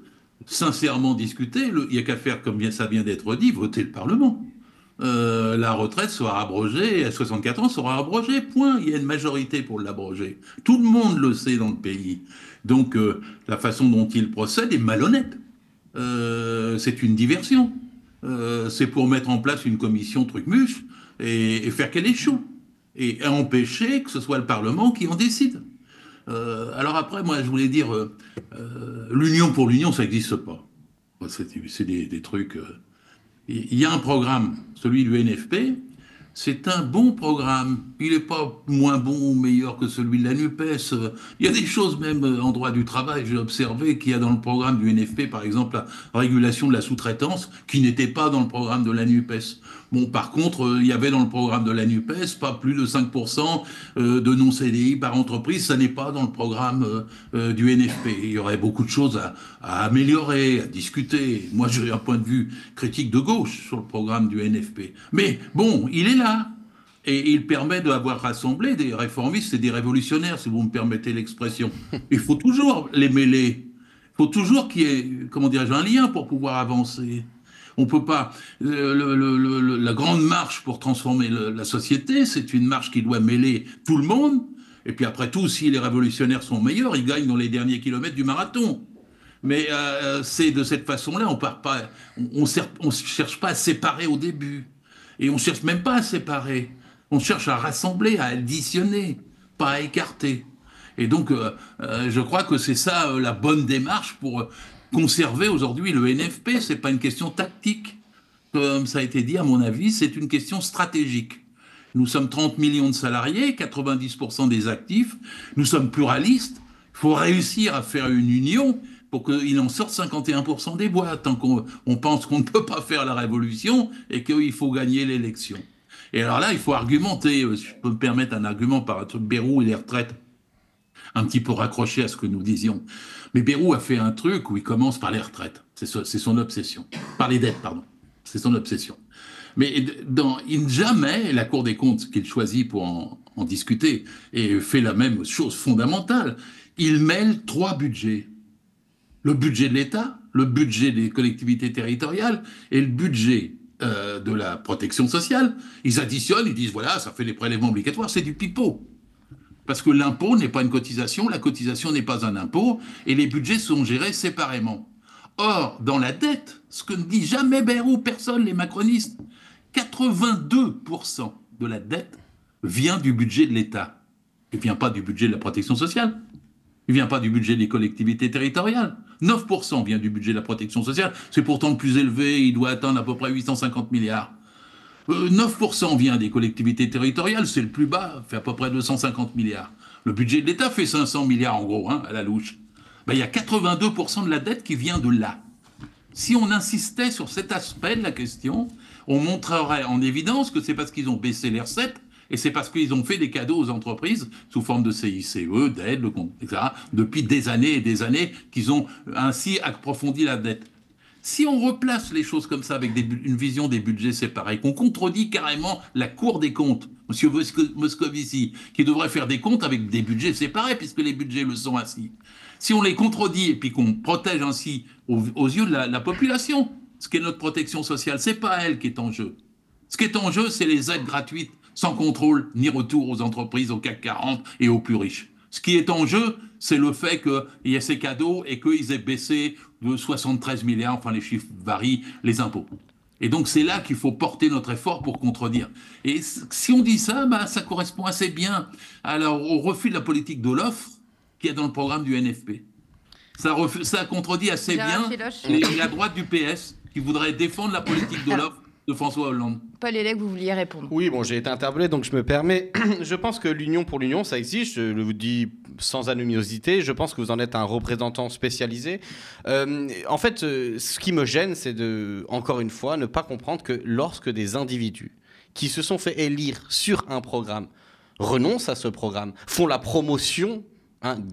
sincèrement discuter, il n'y a qu'à faire, comme ça vient d'être dit, voter le Parlement. La retraite sera abrogée, à 64 ans sera abrogée, point. Il y a une majorité pour l'abroger. Tout le monde le sait dans le pays. Donc la façon dont ils procèdent est malhonnête. C'est une diversion. C'est pour mettre en place une commission truc-muche et faire qu'elle échoue. Et empêcher que ce soit le Parlement qui en décide. Alors après, moi, je voulais dire, l'union pour l'union, ça n'existe pas. C'est des trucs... Il y a un programme, celui du NFP, c'est un bon programme. Il n'est pas moins bon ou meilleur que celui de la NUPES. Il y a des choses, même en droit du travail, j'ai observé qu'il y a dans le programme du NFP, par exemple, la régulation de la sous-traitance, qui n'était pas dans le programme de la NUPES. Bon, par contre, il y avait dans le programme de la NUPES pas plus de 5% de non-CDI par entreprise. Ça n'est pas dans le programme du NFP. Il y aurait beaucoup de choses à améliorer, à discuter. Moi, j'ai un point de vue critique de gauche sur le programme du NFP. Mais bon, il est là. Et il permet d'avoir rassemblé des réformistes et des révolutionnaires, si vous me permettez l'expression. Il faut toujours les mêler. Il faut toujours qu'il y ait, comment dirais-je, un lien pour pouvoir avancer. On peut pas... la grande marche pour transformer la société, c'est une marche qui doit mêler tout le monde. Et puis après tout, si les révolutionnaires sont meilleurs, ils gagnent dans les derniers kilomètres du marathon. Mais c'est de cette façon-là, on cherche pas à séparer au début. Et on cherche même pas à séparer. On cherche à rassembler, à additionner, pas à écarter. Et donc, je crois que c'est ça la bonne démarche pour conserver aujourd'hui le NFP. C'est pas une question tactique, comme ça a été dit, à mon avis, c'est une question stratégique. Nous sommes 30 millions de salariés, 90% des actifs. Nous sommes pluralistes. Il faut réussir à faire une union pour qu'il en sorte 51% des boîtes, tant qu'on pense qu'on ne peut pas faire la révolution et qu'il faut gagner l'élection. Et alors là, il faut argumenter. Si je peux me permettre un argument par un truc Bayrou et les retraites, un petit peu raccroché à ce que nous disions. Mais Bayrou a fait un truc où il commence par les retraites. C'est son obsession. Par les dettes, pardon. C'est son obsession. Mais jamais la Cour des comptes qu'il choisit pour en discuter et fait la même chose fondamentale. Il mêle 3 budgets. Le budget de l'État, le budget des collectivités territoriales et le budget de la protection sociale. Ils additionnent, ils disent voilà, ça fait les prélèvements obligatoires, c'est du pipeau. Parce que l'impôt n'est pas une cotisation, la cotisation n'est pas un impôt, et les budgets sont gérés séparément. Or, dans la dette, ce que ne dit jamais Bayrou, personne, les macronistes, 82% de la dette vient du budget de l'État. Il ne vient pas du budget de la protection sociale. Il ne vient pas du budget des collectivités territoriales. 9% vient du budget de la protection sociale. C'est pourtant le plus élevé, il doit atteindre à peu près 850 milliards. 9% vient des collectivités territoriales, c'est le plus bas, fait à peu près 250 milliards. Le budget de l'État fait 500 milliards en gros, à la louche. Ben, il y a 82% de la dette qui vient de là. Si on insistait sur cet aspect de la question, on montrerait en évidence que c'est parce qu'ils ont baissé les recettes et c'est parce qu'ils ont fait des cadeaux aux entreprises sous forme de CICE, d'aide, etc., depuis des années et des années qu'ils ont ainsi approfondi la dette. Si on replace les choses comme ça avec une vision des budgets séparés, qu'on contredit carrément la Cour des comptes, M. Moscovici, qui devrait faire des comptes avec des budgets séparés puisque les budgets le sont ainsi. Si on les contredit et puis qu'on protège ainsi aux yeux de la population, ce qui est notre protection sociale, c'est pas elle qui est en jeu. Ce qui est en jeu, c'est les aides gratuites sans contrôle ni retour aux entreprises, au CAC 40 et aux plus riches. Ce qui est en jeu, c'est le fait qu'il y ait ces cadeaux et qu'ils aient baissé de 73 milliards, enfin les chiffres varient, les impôts. Et donc c'est là qu'il faut porter notre effort pour contredire. Et si on dit ça, ça correspond assez bien au refus de la politique de l'offre qu'il y a dans le programme du NFP. Ça contredit assez bien la droite du PS qui voudrait défendre la politique de l'offre de François Hollande. Paul Hellec, vous vouliez répondre. Oui, bon, j'ai été interpellé, donc je me permets. Je pense que l'union pour l'union, ça existe. Je le vous dis sans anonymité. Je pense que vous en êtes un représentant spécialisé. En fait, ce qui me gêne, c'est de, encore une fois, ne pas comprendre que lorsque des individus qui se sont fait élire sur un programme renoncent à ce programme, font la promotion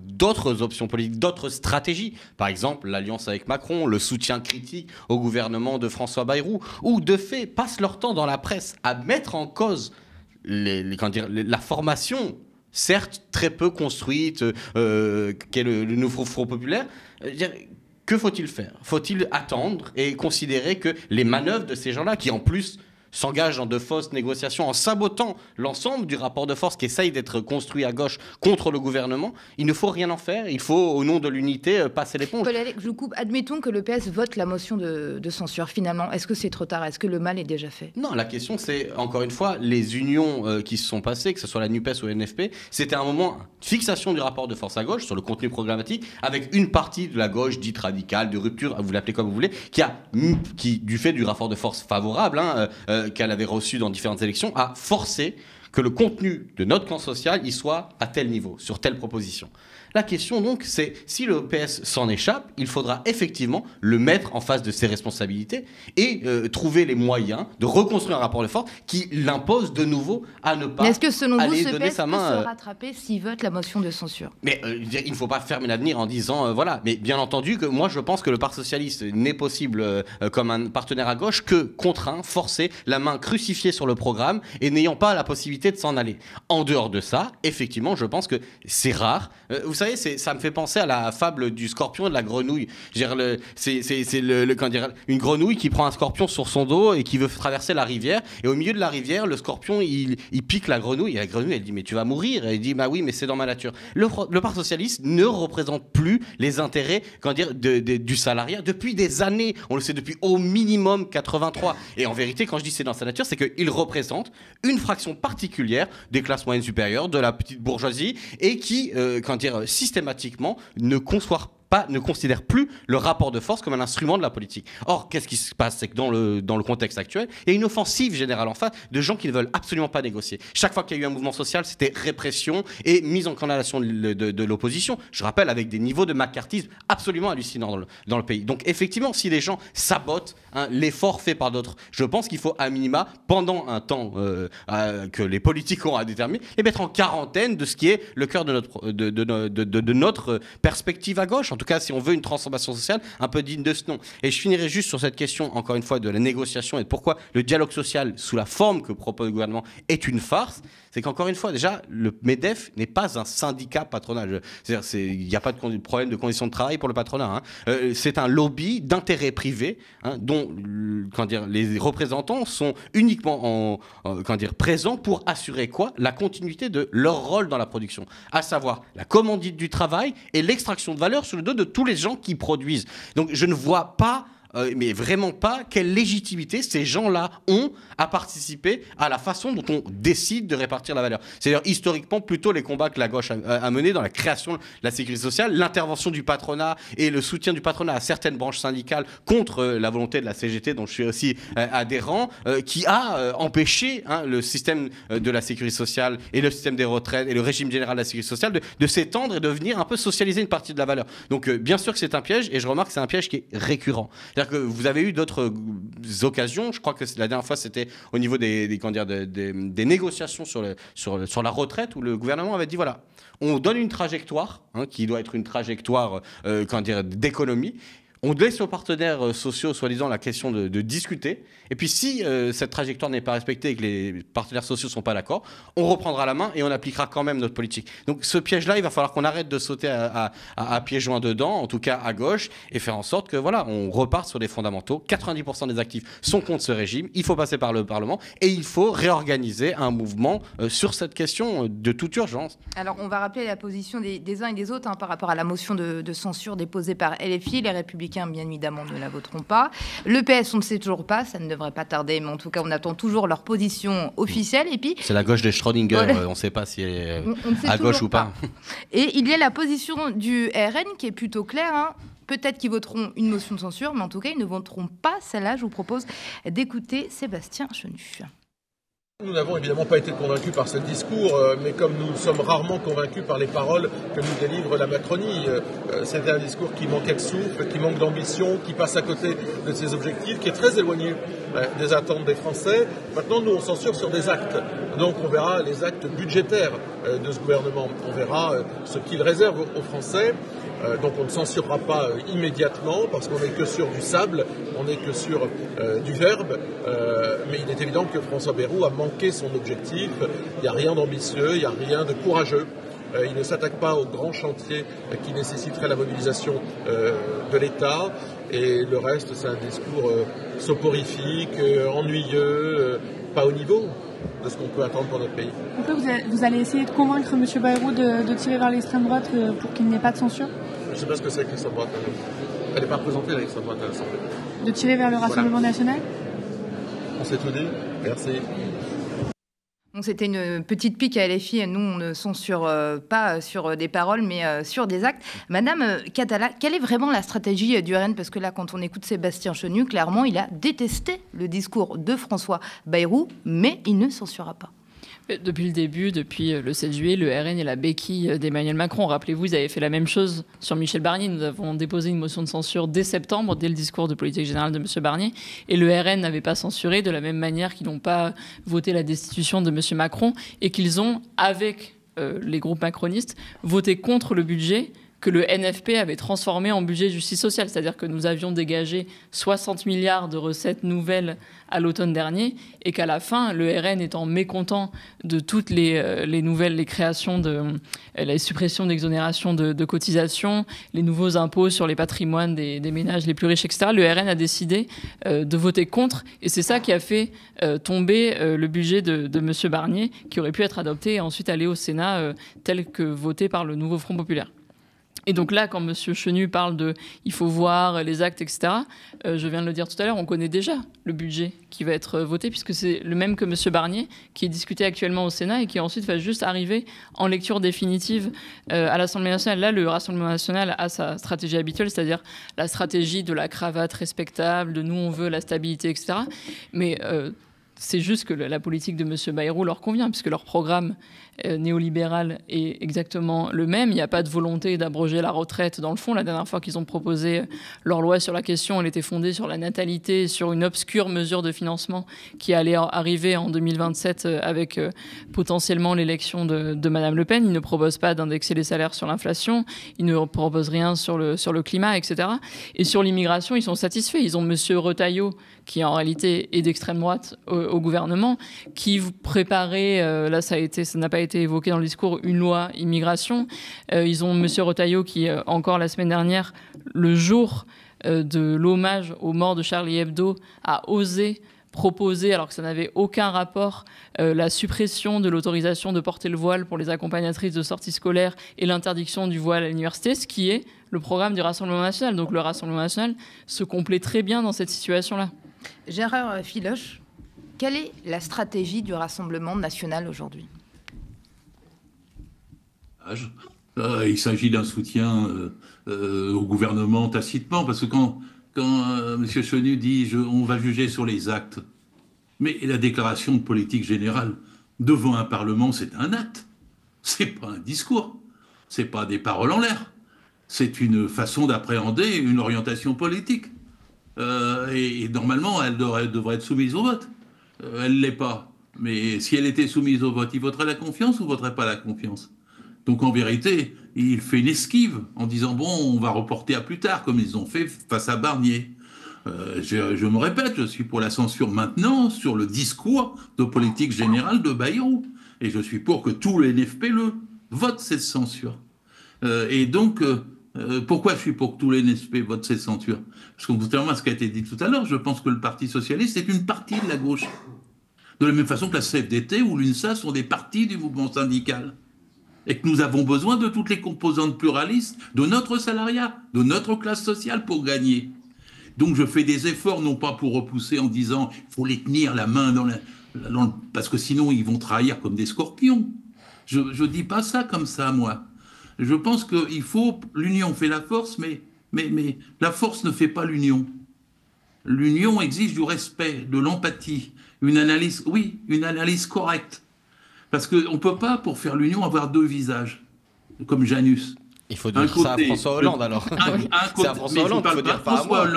d'autres options politiques, d'autres stratégies. Par exemple, l'alliance avec Macron, le soutien critique au gouvernement de François Bayrou, ou de fait passent leur temps dans la presse à mettre en cause la formation, certes très peu construite, qu'est le nouveau Front populaire. Que faut-il faire ? Faut-il attendre et considérer que les manœuvres de ces gens-là, qui en plus s'engagent dans de fausses négociations en sabotant l'ensemble du rapport de force qui essaye d'être construit à gauche contre le gouvernement, il ne faut rien en faire. Il faut, au nom de l'unité, passer l'éponge. Paul Hellec, je vous coupe. Admettons que le PS vote la motion de censure. Finalement, est-ce que c'est trop tard ? Est-ce que le mal est déjà fait ? Non, la question c'est, encore une fois, les unions qui se sont passées, que ce soit la NUPES ou le NFP, c'était un moment fixation du rapport de force à gauche sur le contenu programmatique, avec une partie de la gauche dite radicale, de rupture, vous l'appelez comme vous voulez, qui du fait du rapport de force favorable, qu'elle avait reçu dans différentes élections, a forcé que le contenu de notre camp social y soit à tel niveau, sur telle proposition. La question donc, c'est si le PS s'en échappe, il faudra effectivement le mettre en face de ses responsabilités et trouver les moyens de reconstruire un rapport de force qui l'impose de nouveau à ne pas aller donner sa main. Est-ce que selon vous, ce PS peut se rattraper s'il vote la motion de censure ? Mais il ne faut pas fermer l'avenir en disant voilà. Mais bien entendu que moi je pense que le Parti socialiste n'est possible comme un partenaire à gauche que contraint, forcé, la main crucifiée sur le programme et n'ayant pas la possibilité de s'en aller. En dehors de ça, effectivement, je pense que c'est rare. Vous savez, ça me fait penser à la fable du scorpion et de la grenouille. C'est une grenouille qui prend un scorpion sur son dos et qui veut traverser la rivière. Et au milieu de la rivière, le scorpion, il pique la grenouille. Et la grenouille, elle dit, mais tu vas mourir. Et elle dit, bah oui, mais c'est dans ma nature. Le Parti socialiste ne représente plus les intérêts du salariat depuis des années. On le sait depuis au minimum 83. Et en vérité, quand je dis c'est dans sa nature, c'est qu'il représente une fraction particulière des classes moyennes supérieures, de la petite bourgeoisie, et qui, systématiquement, ne conçoit ne considère plus le rapport de force comme un instrument de la politique. Or, qu'est-ce qui se passe? C'est que dans le contexte actuel, il y a une offensive générale en face de gens qui ne veulent absolument pas négocier. Chaque fois qu'il y a eu un mouvement social, c'était répression et mise en condamnation de l'opposition. Je rappelle, avec des niveaux de macartisme absolument hallucinants dans le pays. Donc effectivement, si les gens sabotent l'effort fait par d'autres, je pense qu'il faut à minima, pendant un temps que les politiques ont à déterminer, les mettre en quarantaine de ce qui est le cœur de notre perspective à gauche. En tout cas, si on veut une transformation sociale un peu digne de ce nom. Et je finirai juste sur cette question, encore une fois, de la négociation et de pourquoi le dialogue social, sous la forme que propose le gouvernement, est une farce. C'est qu'encore une fois, déjà, le MEDEF n'est pas un syndicat patronal. C'est-à-dire, il n'y a pas de problème de conditions de travail pour le patronat. C'est un lobby d'intérêt privé dont les représentants sont uniquement présents pour assurer quoi? La continuité de leur rôle dans la production, à savoir la commandite du travail et l'extraction de valeur sur le dos de tous les gens qui produisent. Donc je ne vois pas mais vraiment pas quelle légitimité ces gens-là ont à participer à la façon dont on décide de répartir la valeur. C'est-à-dire historiquement plutôt les combats que la gauche a menés dans la création de la sécurité sociale, l'intervention du patronat et le soutien du patronat à certaines branches syndicales contre la volonté de la CGT, dont je suis aussi adhérent, qui a empêché le système de la sécurité sociale et le système des retraites et le régime général de la sécurité sociale de s'étendre et de venir un peu socialiser une partie de la valeur. Donc bien sûr que c'est un piège, et je remarque que c'est un piège qui est récurrent. C'est-à-dire que vous avez eu d'autres occasions, je crois que la dernière fois c'était au niveau des négociations sur la retraite, où le gouvernement avait dit voilà, on donne une trajectoire qui doit être une trajectoire d'économie. On laisse aux partenaires sociaux, soi-disant, la question de discuter. Et puis, si cette trajectoire n'est pas respectée et que les partenaires sociaux ne sont pas d'accord, on reprendra la main et on appliquera quand même notre politique. Donc, ce piège-là, il va falloir qu'on arrête de sauter à pieds joints dedans, en tout cas à gauche, et faire en sorte que, voilà, on reparte sur les fondamentaux. 90% des actifs sont contre ce régime. Il faut passer par le Parlement et il faut réorganiser un mouvement sur cette question de toute urgence. Alors, on va rappeler la position des uns et des autres par rapport à la motion de censure déposée par LFI. Les Républicains, bien évidemment, ne la voteront pas. Le PS, on ne sait toujours pas, ça ne devrait pas tarder, mais en tout cas, on attend toujours leur position officielle. Et puis, c'est la gauche de Schrödinger, on ne sait pas si elle est à gauche ou pas. Et il y a la position du RN qui est plutôt claire. Peut-être qu'ils voteront une motion de censure, mais en tout cas, ils ne voteront pas celle-là. Je vous propose d'écouter Sébastien Chenu. Nous n'avons évidemment pas été convaincus par ce discours, mais comme nous sommes rarement convaincus par les paroles que nous délivre la Macronie. C'était un discours qui manquait de souffle, qui manque d'ambition, qui passe à côté de ses objectifs, qui est très éloigné des attentes des Français. Maintenant, nous, on censure sur des actes. Donc, on verra les actes budgétaires de ce gouvernement. On verra ce qu'il réserve aux Français. Donc on ne censurera pas immédiatement parce qu'on n'est que sur du sable, on n'est que sur du verbe, mais il est évident que François Bayrou a manqué son objectif. Il n'y a rien d'ambitieux, il n'y a rien de courageux. Il ne s'attaque pas aux grands chantiers qui nécessiteraient la mobilisation de l'État, et le reste c'est un discours soporifique, ennuyeux, pas au niveau de ce qu'on peut attendre pour notre pays. Donc là, vous allez essayer de convaincre M. Bayrou de tirer vers l'extrême droite pour qu'il n'y ait pas de censure? Je ne sais pas ce que c'est que l'extrême droite. Elle n'est pas représentée, l'extrême droite, à l'Assemblée. De tirer vers le Rassemblement national? On s'est tout dit. Merci. Donc c'était une petite pique à LFI. Nous, on ne censure pas sur des paroles, mais sur des actes. Madame Catala, quelle est vraiment la stratégie du RN? Parce que là, quand on écoute Sébastien Chenu, clairement, il a détesté le discours de François Bayrou, mais il ne censurera pas. Depuis le début, depuis le 7 juillet, le RN est la béquille d'Emmanuel Macron. Rappelez-vous, ils avaient fait la même chose sur Michel Barnier. Nous avons déposé une motion de censure dès septembre, dès le discours de politique générale de M. Barnier. Et le RN n'avait pas censuré, de la même manière qu'ils n'ont pas voté la destitution de M. Macron et qu'ils ont, avec les groupes macronistes, voté contre le budget que le NFP avait transformé en budget de justice sociale. C'est-à-dire que nous avions dégagé 60 milliards de recettes nouvelles à l'automne dernier et qu'à la fin, le RN étant mécontent de toutes les nouvelles, les créations, la suppression d'exonération de cotisations, les nouveaux impôts sur les patrimoines des ménages les plus riches, etc., le RN a décidé de voter contre. Et c'est ça qui a fait tomber le budget de M. Barnier, qui aurait pu être adopté et ensuite aller au Sénat tel que voté par le nouveau Front populaire. Et donc là, quand M. Chenu parle de « il faut voir les actes, etc. », je viens de le dire tout à l'heure, on connaît déjà le budget qui va être voté, puisque c'est le même que M. Barnier, qui est discuté actuellement au Sénat et qui ensuite va juste arriver en lecture définitive à l'Assemblée nationale. Là, le Rassemblement national a sa stratégie habituelle, c'est-à-dire la stratégie de la cravate respectable, de « nous, on veut la stabilité, etc. » Mais c'est juste que la politique de M. Bayrou leur convient, puisque leur programme néolibéral est exactement le même. Il n'y a pas de volonté d'abroger la retraite dans le fond. La dernière fois qu'ils ont proposé leur loi sur la question, elle était fondée sur la natalité, sur une obscure mesure de financement qui allait arriver en 2027 avec potentiellement l'élection de Mme Le Pen. Ils ne proposent pas d'indexer les salaires sur l'inflation. Ils ne proposent rien sur le climat, etc. Et sur l'immigration, ils sont satisfaits. Ils ont M. Retailleau, qui en réalité est d'extrême droite au gouvernement, qui préparait, là ça n'a pas été évoqué dans le discours, une loi immigration. Ils ont M. Retailleau qui, encore la semaine dernière, le jour de l'hommage aux morts de Charlie Hebdo, a osé proposer, alors que ça n'avait aucun rapport, la suppression de l'autorisation de porter le voile pour les accompagnatrices de sortie scolaire et l'interdiction du voile à l'université, ce qui est le programme du Rassemblement national. Donc le Rassemblement national se complète très bien dans cette situation-là. Gérard Filoche, quelle est la stratégie du Rassemblement national aujourd'hui ? Il s'agit d'un soutien au gouvernement tacitement, parce que quand M. Chenu dit on va juger sur les actes, mais la déclaration de politique générale devant un Parlement, c'est un acte, c'est pas un discours, c'est pas des paroles en l'air, c'est une façon d'appréhender une orientation politique. Et normalement, elle devrait être soumise au vote. Elle ne l'est pas. Mais si elle était soumise au vote, il voterait la confiance ou voterait pas la confiance ? Donc en vérité, il fait une esquive en disant bon, on va reporter à plus tard, comme ils ont fait face à Barnier. Je me répète, je suis pour la censure maintenant sur le discours de politique générale de Bayrou. Et je suis pour que tous les NFP votent cette censure. Et donc, pourquoi je suis pour que tous les NFP votent cette censure ? Parce que contrairement à ce qui a été dit tout à l'heure, je pense que le Parti socialiste est une partie de la gauche. De la même façon que la CFDT ou l'UNSA sont des partis du mouvement syndical. Et que nous avons besoin de toutes les composantes pluralistes de notre salariat, de notre classe sociale pour gagner. Donc je fais des efforts, non pas pour repousser en disant il faut les tenir la main parce que sinon ils vont trahir comme des scorpions. Je ne dis pas ça comme ça, moi. Je pense que l'union fait la force, mais la force ne fait pas l'union. L'union exige du respect, de l'empathie, une analyse correcte. Parce qu'on ne peut pas, pour faire l'union, avoir deux visages, comme Janus. Il faut dire ça à François Hollande, alors. C'est à François Hollande qu'il faut dire, pas à moi.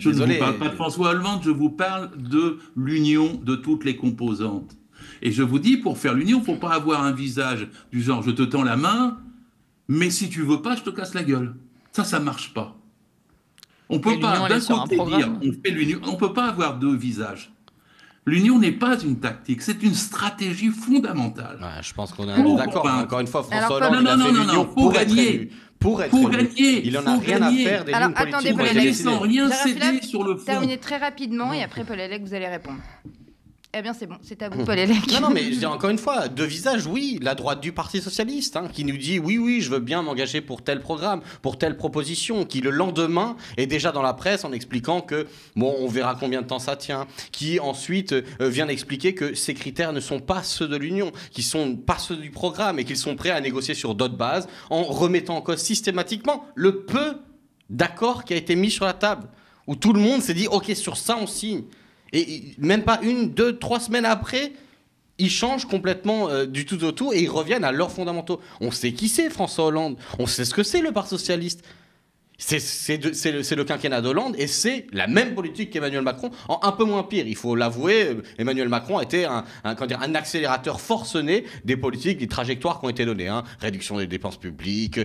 Je ne vous parle pas de François Hollande, je vous parle de l'union de toutes les composantes. Et je vous dis, pour faire l'union, il ne faut pas avoir un visage du genre, je te tends la main, mais si tu ne veux pas, je te casse la gueule. Ça ne marche pas. On ne peut pas, d'un côté, dire, on fait l'union, on ne peut pas avoir deux visages. L'union n'est pas une tactique, c'est une stratégie fondamentale. Ouais, je pense qu'on est d'accord. Encore une fois, François Hollande, il a fait l'union pour gagner. Pour gagner. Il n'en a rien à faire des lignes politiques. Attendez, Paul Hellec, sans rien céder sur le fond. Terminez très rapidement et après, Paul Hellec, vous allez répondre. Eh bien, c'est bon, c'est à vous, Paul Hellec. Non, mais je dis encore une fois, deux visages, oui, la droite du Parti socialiste, qui nous dit oui, je veux bien m'engager pour tel programme, pour telle proposition, qui le lendemain est déjà dans la presse en expliquant que, bon, on verra combien de temps ça tient, qui ensuite vient expliquer que ces critères ne sont pas ceux de l'Union, qui sont pas ceux du programme et qu'ils sont prêts à négocier sur d'autres bases en remettant en cause systématiquement le peu d'accord qui a été mis sur la table, où tout le monde s'est dit, ok, sur ça on signe. Et même pas 1, 2, 3 semaines après, ils changent complètement du tout au tout et ils reviennent à leurs fondamentaux. On sait qui c'est François Hollande, on sait ce que c'est le Parti socialiste. C'est le quinquennat d'Hollande et c'est la même politique qu'Emmanuel Macron, en un peu moins pire. Il faut l'avouer, Emmanuel Macron a été un accélérateur forcené des politiques, des trajectoires qui ont été données. Réduction des dépenses publiques,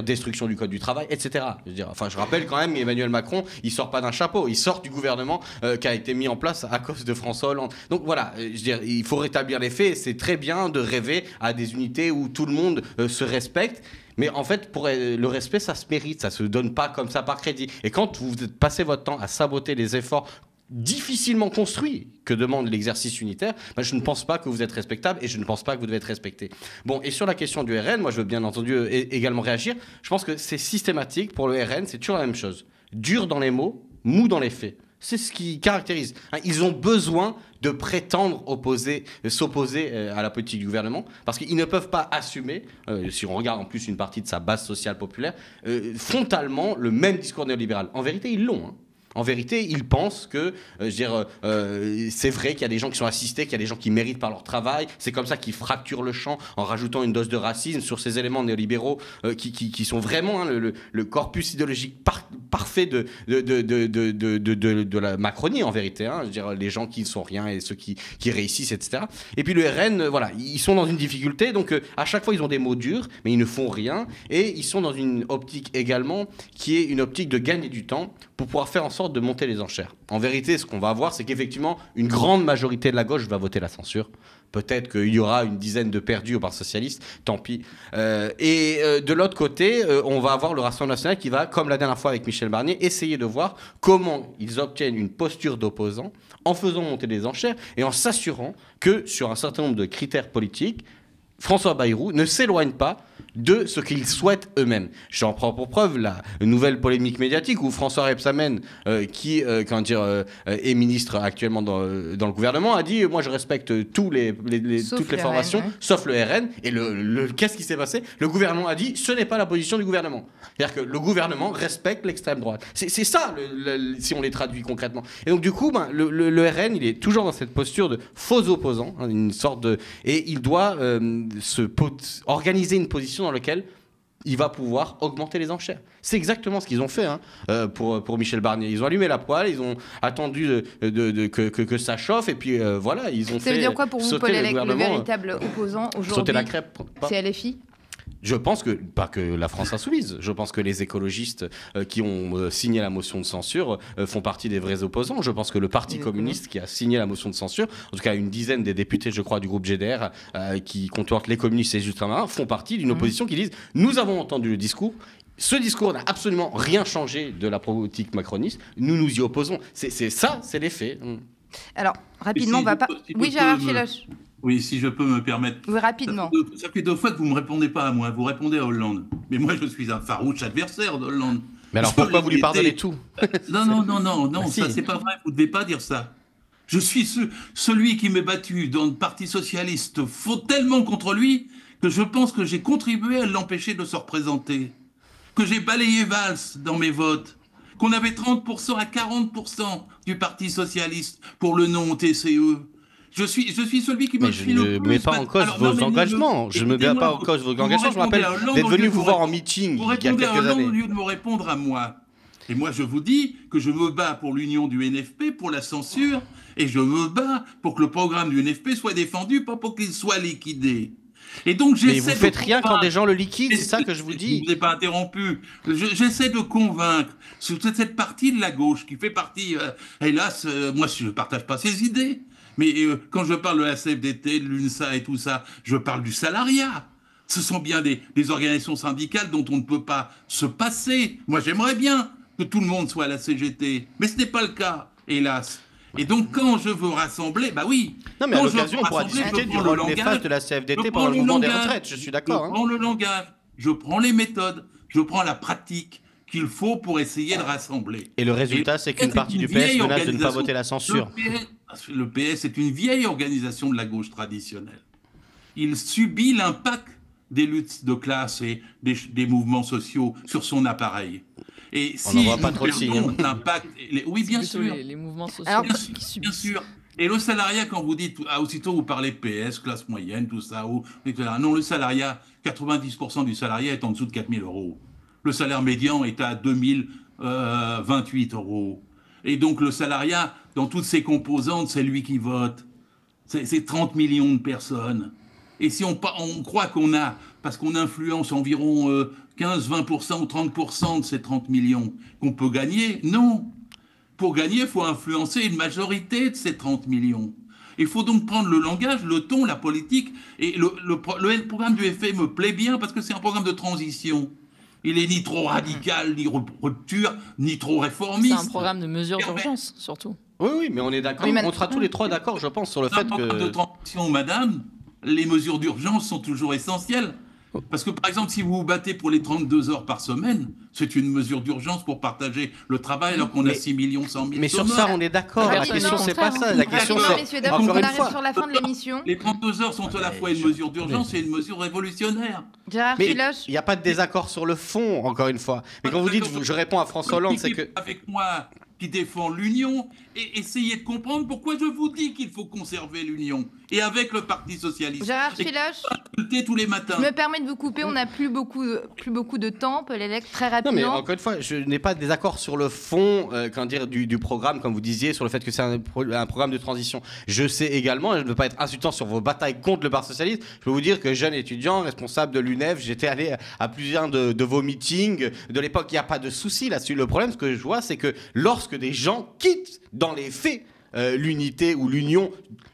destruction du code du travail, etc. Je rappelle quand même qu'Emmanuel Macron, il sort pas d'un chapeau, il sort du gouvernement qui a été mis en place à cause de François Hollande. Donc voilà, il faut rétablir les faits. C'est très bien de rêver à des unités où tout le monde se respecte. Mais en fait, le respect, ça se mérite, ça se donne pas comme ça par crédit. Et quand vous passez votre temps à saboter les efforts difficilement construit que demande l'exercice unitaire, je ne pense pas que vous êtes respectable et je ne pense pas que vous devez être respecté. Bon, et sur la question du RN, moi je veux bien entendu également réagir. Je pense que c'est systématique pour le RN, c'est toujours la même chose. Dur dans les mots, mou dans les faits. C'est ce qui caractérise. Ils ont besoin de prétendre s'opposer à la politique du gouvernement, parce qu'ils ne peuvent pas assumer, si on regarde en plus une partie de sa base sociale populaire, frontalement le même discours néolibéral. En vérité, ils l'ont. En vérité, ils pensent que, c'est vrai qu'il y a des gens qui sont assistés, qu'il y a des gens qui méritent par leur travail. C'est comme ça qu'ils fracturent le champ en rajoutant une dose de racisme sur ces éléments néolibéraux qui sont vraiment le corpus idéologique parfait de la Macronie, en vérité. Les gens qui ne sont rien et ceux qui réussissent, etc. Et puis le RN, voilà, ils sont dans une difficulté. Donc à chaque fois, ils ont des mots durs, mais ils ne font rien. Et ils sont dans une optique également qui est une optique de gagner du temps pour pouvoir faire en sorte de monter les enchères. En vérité, ce qu'on va voir, c'est qu'effectivement, une grande majorité de la gauche va voter la censure. Peut-être qu'il y aura une dizaine de perdus au Parti socialiste, tant pis. De l'autre côté, on va avoir le Rassemblement national qui va, comme la dernière fois avec Michel Barnier, essayer de voir comment ils obtiennent une posture d'opposant en faisant monter les enchères et en s'assurant que, sur un certain nombre de critères politiques, François Bayrou ne s'éloigne pas de ce qu'ils souhaitent eux-mêmes. J'en prends pour preuve la nouvelle polémique médiatique où François Rebsamen, qui est ministre actuellement dans le gouvernement, a dit « Moi, je respecte toutes les formations, RN, sauf le RN ». Et qu'est-ce qui s'est passé? Le gouvernement a dit « Ce n'est pas la position du gouvernement ». C'est-à-dire que le gouvernement respecte l'extrême droite. C'est ça, si on les traduit concrètement. Et donc, du coup, le RN, il est toujours dans cette posture de faux opposant, une sorte de... Et il doit organiser une position dans laquelle il va pouvoir augmenter les enchères. C'est exactement ce qu'ils ont fait pour Michel Barnier. Ils ont allumé la poêle, ils ont attendu que ça chauffe, et puis voilà, ils ont fait. Ça veut dire quoi pour vous, Paul Hellec, le véritable opposant aujourd'hui? Sauter la crêpe. C'est LFI? Je pense que, pas que la France insoumise, je pense que les écologistes qui ont signé la motion de censure font partie des vrais opposants. Je pense que le Parti communiste qui a signé la motion de censure, en tout cas une dizaine des députés, je crois, du groupe GDR, qui comportent les communistes et les ultramarins, font partie d'une opposition qui disent « Nous avons entendu le discours ». Ce discours n'a absolument rien changé de la politique macroniste. Nous nous y opposons. C'est ça, c'est les faits. Alors, rapidement, on va pas... Oui, Gérard Filoche. Oui, si je peux me permettre. Oui, rapidement. Ça fait 2 fois que vous ne me répondez pas à moi, vous répondez à Hollande. Mais moi, je suis un farouche adversaire d'Hollande. Mais alors pourquoi vous lui pardonnez tout? Non, ça c'est pas vrai, vous ne devez pas dire ça. Je suis celui qui m'est battu dans le Parti socialiste tellement contre lui que je pense que j'ai contribué à l'empêcher de se représenter. Que j'ai balayé Valls dans mes votes. Qu'on avait 30% à 40% du Parti socialiste pour le non au TCE. Je suis celui qui me fuit le plus. Je ne mets pas en cause vos engagements. Je ne mets pas en cause vos engagements. Je me rappelle d'être venu vous voir en meeting il y a quelques années. Au lieu de me répondre à moi. Et moi, je vous dis que je me bats pour l'union du NFP, pour la censure, et je me bats pour que le programme du NFP soit défendu, pas pour qu'il soit liquidé. Et donc, j'essaie. Mais vous faites rien quand des gens le liquident, c'est ça que je vous dis. Je ne vous ai pas interrompu. J'essaie de convaincre cette partie de la gauche qui fait partie, hélas, moi, je ne partage pas ses idées. Mais quand je parle de la CFDT, de l'UNSA et tout ça, je parle du salariat. Ce sont bien des organisations syndicales dont on ne peut pas se passer. Moi, j'aimerais bien que tout le monde soit à la CGT, mais ce n'est pas le cas, hélas. Et donc, quand je veux rassembler, bah oui. Non, mais à l'occasion, on pourra discuter du rôle néfaste de la CFDT pendant le mouvement des retraites. Je suis d'accord. Je prends le langage, je prends les méthodes, je prends la pratique qu'il faut pour essayer de rassembler. Et le résultat, c'est qu'une partie du PS menace de ne pas voter la censure. Le PS est une vieille organisation de la gauche traditionnelle. Il subit l'impact des luttes de classe et des mouvements sociaux sur son appareil. Et on n'en voit pas trop de signes. L'impact, oui, bien sûr. Les mouvements sociaux. Alors, bien sûr. Et le salariat, quand vous dites, aussitôt vous parlez PS, classe moyenne, tout ça, non, le salariat, 90% du salariat est en dessous de 4 000 €. Le salaire médian est à 2 028 €. Et donc le salariat, dans toutes ses composantes, c'est lui qui vote. C'est 30 millions de personnes. Et si on croit qu'on a, parce qu'on influence environ 15, 20% ou 30% de ces 30 millions, qu'on peut gagner, non. Pour gagner, il faut influencer une majorité de ces 30 millions. Il faut donc prendre le langage, le ton, la politique. Et le programme du FP me plaît bien parce que c'est un programme de transition. Il est ni trop radical, ni rupture, ni trop réformiste. C'est un programme de mesures d'urgence, surtout. Oui, mais on est d'accord. Oui, On sera tous les trois d'accord, je pense, sur le fait que... de transition, madame, les mesures d'urgence sont toujours essentielles. Parce que, par exemple, si vous vous battez pour les 32 heures par semaine, c'est une mesure d'urgence pour partager le travail alors qu'on a 6 100 000 Mais sur ça, on est d'accord. Ah, La question, c'est pas ça. La question, Rapidement, c'est... messieurs, dames, on arrive sur la fin de l'émission. Les 32 heures sont à la fois une mesure d'urgence et une mesure révolutionnaire. Gérard Mais Filoche. il n'y a pas de désaccord sur le fond, encore une fois. Mais quand vous dites, je réponds à François Hollande, c'est que... Avec moi, qui défend l'union, et essayez de comprendre pourquoi je vous dis qu'il faut conserver l'union. Et avec le Parti Socialiste. Gérard Filoche. Tous les matins. Je me permets de vous couper, on n'a plus beaucoup de temps. Paul Hellec, très rapidement. Non, mais encore une fois, je n'ai pas de désaccord sur le fond du programme, comme vous disiez, sur le fait que c'est un programme de transition. Je sais également, et je ne veux pas être insultant sur vos batailles contre le Parti Socialiste, je peux vous dire que jeune étudiant, responsable de l'UNEF, j'étais allé à plusieurs de vos meetings de l'époque. Il n'y a pas de souci là-dessus. Le problème, ce que je vois, c'est que lorsque des gens quittent dans les faits l'unité ou l'union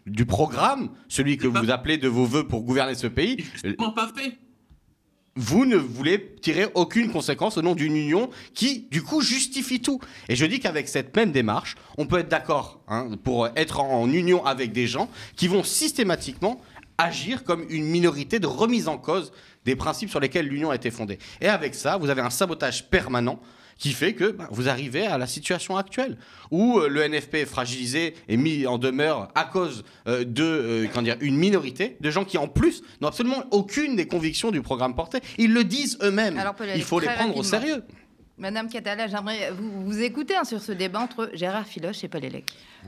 du programme, celui que vous appelez de vos voeux pour gouverner ce pays, pas fait. Vous ne voulez tirer aucune conséquence au nom d'une union qui, du coup, justifie tout. Et je dis qu'avec cette même démarche, on peut être d'accord pour être en union avec des gens qui vont systématiquement agir comme une minorité de remise en cause des principes sur lesquels l'union a été fondée. Et avec ça, vous avez un sabotage permanent qui fait que vous arrivez à la situation actuelle, où le NFP est fragilisé et mis en demeure à cause une minorité de gens qui, en plus, n'ont absolument aucune des convictions du programme porté. Ils le disent eux-mêmes. Il faut les prendre au sérieux. Madame Catala, j'aimerais vous écouter sur ce débat entre Gérard Filoche et Paul Hellec.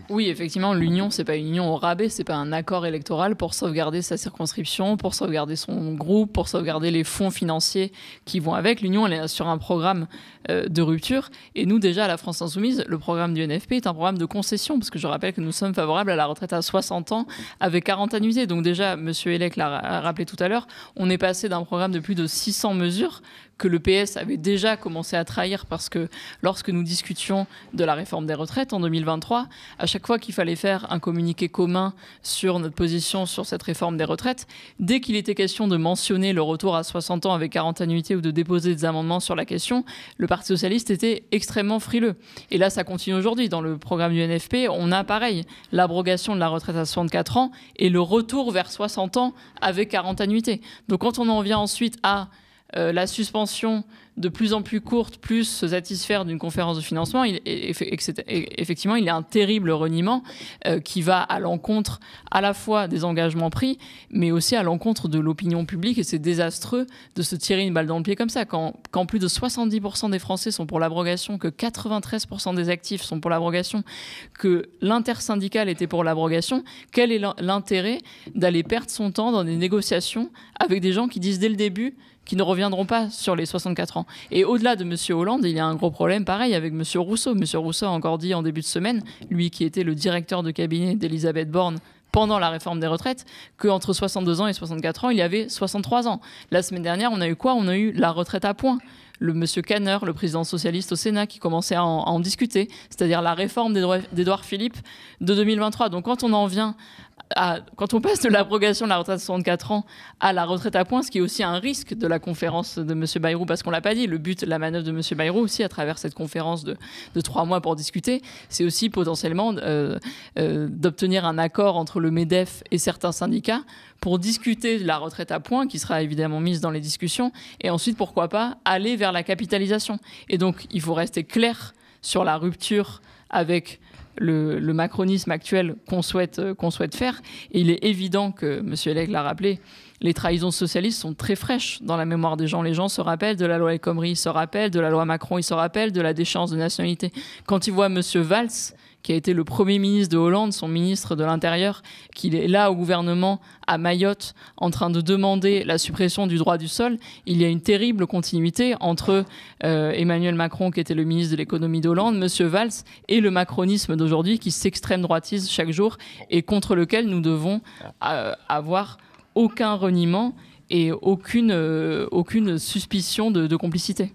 Oui, effectivement, l'union, c'est pas une union au rabais, c'est pas un accord électoral pour sauvegarder sa circonscription, pour sauvegarder son groupe, pour sauvegarder les fonds financiers qui vont avec. L'union, elle est sur un programme de rupture. Et nous, déjà, à la France Insoumise, le programme du NFP est un programme de concession, parce que je rappelle que nous sommes favorables à la retraite à 60 ans avec 40 annuités. Donc déjà, M. Hellec l'a rappelé tout à l'heure, on est passé d'un programme de plus de 600 mesures que le PS avait déjà commencé à trahir, parce que lorsque nous discutions de la réforme des retraites en 2023, à chaque fois qu'il fallait faire un communiqué commun sur notre position sur cette réforme des retraites, dès qu'il était question de mentionner le retour à 60 ans avec 40 annuités ou de déposer des amendements sur la question, le Parti socialiste était extrêmement frileux. Et là, ça continue aujourd'hui. Dans le programme du NFP, on a pareil, l'abrogation de la retraite à 64 ans et le retour vers 60 ans avec 40 annuités. Donc quand on en vient ensuite à la suspension de plus en plus courte, plus se satisfaire d'une conférence de financement, effectivement, il y a un terrible reniement qui va à l'encontre à la fois des engagements pris, mais aussi à l'encontre de l'opinion publique. Et c'est désastreux de se tirer une balle dans le pied comme ça. Quand plus de 70% des Français sont pour l'abrogation, que 93% des actifs sont pour l'abrogation, que l'intersyndicale était pour l'abrogation, quel est l'intérêt d'aller perdre son temps dans des négociations avec des gens qui disent dès le début qui ne reviendront pas sur les 64 ans. Et au-delà de M. Hollande, il y a un gros problème pareil avec M. Rousseau. M. Rousseau a encore dit en début de semaine, lui qui était le directeur de cabinet d'Elisabeth Borne pendant la réforme des retraites, qu'entre 62 ans et 64 ans, il y avait 63 ans. La semaine dernière, on a eu quoi ? On a eu la retraite à points. Le monsieur Kanner, le président socialiste au Sénat, qui commençait à en discuter, c'est-à-dire la réforme d'Édouard Philippe de 2023. Donc quand on en vient quand on passe de l'abrogation de la retraite à 64 ans à la retraite à points, ce qui est aussi un risque de la conférence de M. Bayrou, parce qu'on ne l'a pas dit, le but, la manœuvre de M. Bayrou aussi, à travers cette conférence de 3 mois pour discuter, c'est aussi potentiellement d'obtenir un accord entre le MEDEF et certains syndicats pour discuter de la retraite à points, qui sera évidemment mise dans les discussions, et ensuite, pourquoi pas, aller vers la capitalisation. Et donc, il faut rester clair sur la rupture avec le macronisme actuel qu'on souhaite faire. Et il est évident que, M. Hellec l'a rappelé, les trahisons socialistes sont très fraîches dans la mémoire des gens. Les gens se rappellent de la loi El Khomri, ils se rappellent de la loi Macron, ils se rappellent de la déchéance de nationalité. Quand ils voient M. Valls, qui a été le premier ministre de Hollande, son ministre de l'Intérieur, qu'il est là au gouvernement à Mayotte en train de demander la suppression du droit du sol, il y a une terrible continuité entre Emmanuel Macron, qui était le ministre de l'économie d'Hollande, M. Valls, et le macronisme d'aujourd'hui qui s'extrême droitise chaque jour et contre lequel nous devons avoir aucun reniement et aucune suspicion de complicité.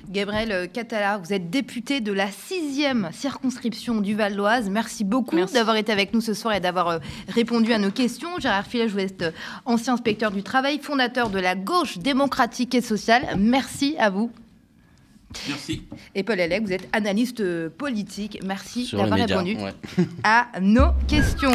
Gabriel Catala, vous êtes député de la 6e circonscription du Val d'Oise. Merci beaucoup d'avoir été avec nous ce soir et d'avoir répondu à nos questions. Gérard Filoche, vous êtes ancien inspecteur du travail, fondateur de la gauche démocratique et sociale. Merci à vous. Merci. Et Paul Hellec, vous êtes analyste politique. Merci Sur les d'avoir médias, répondu ouais. à nos questions.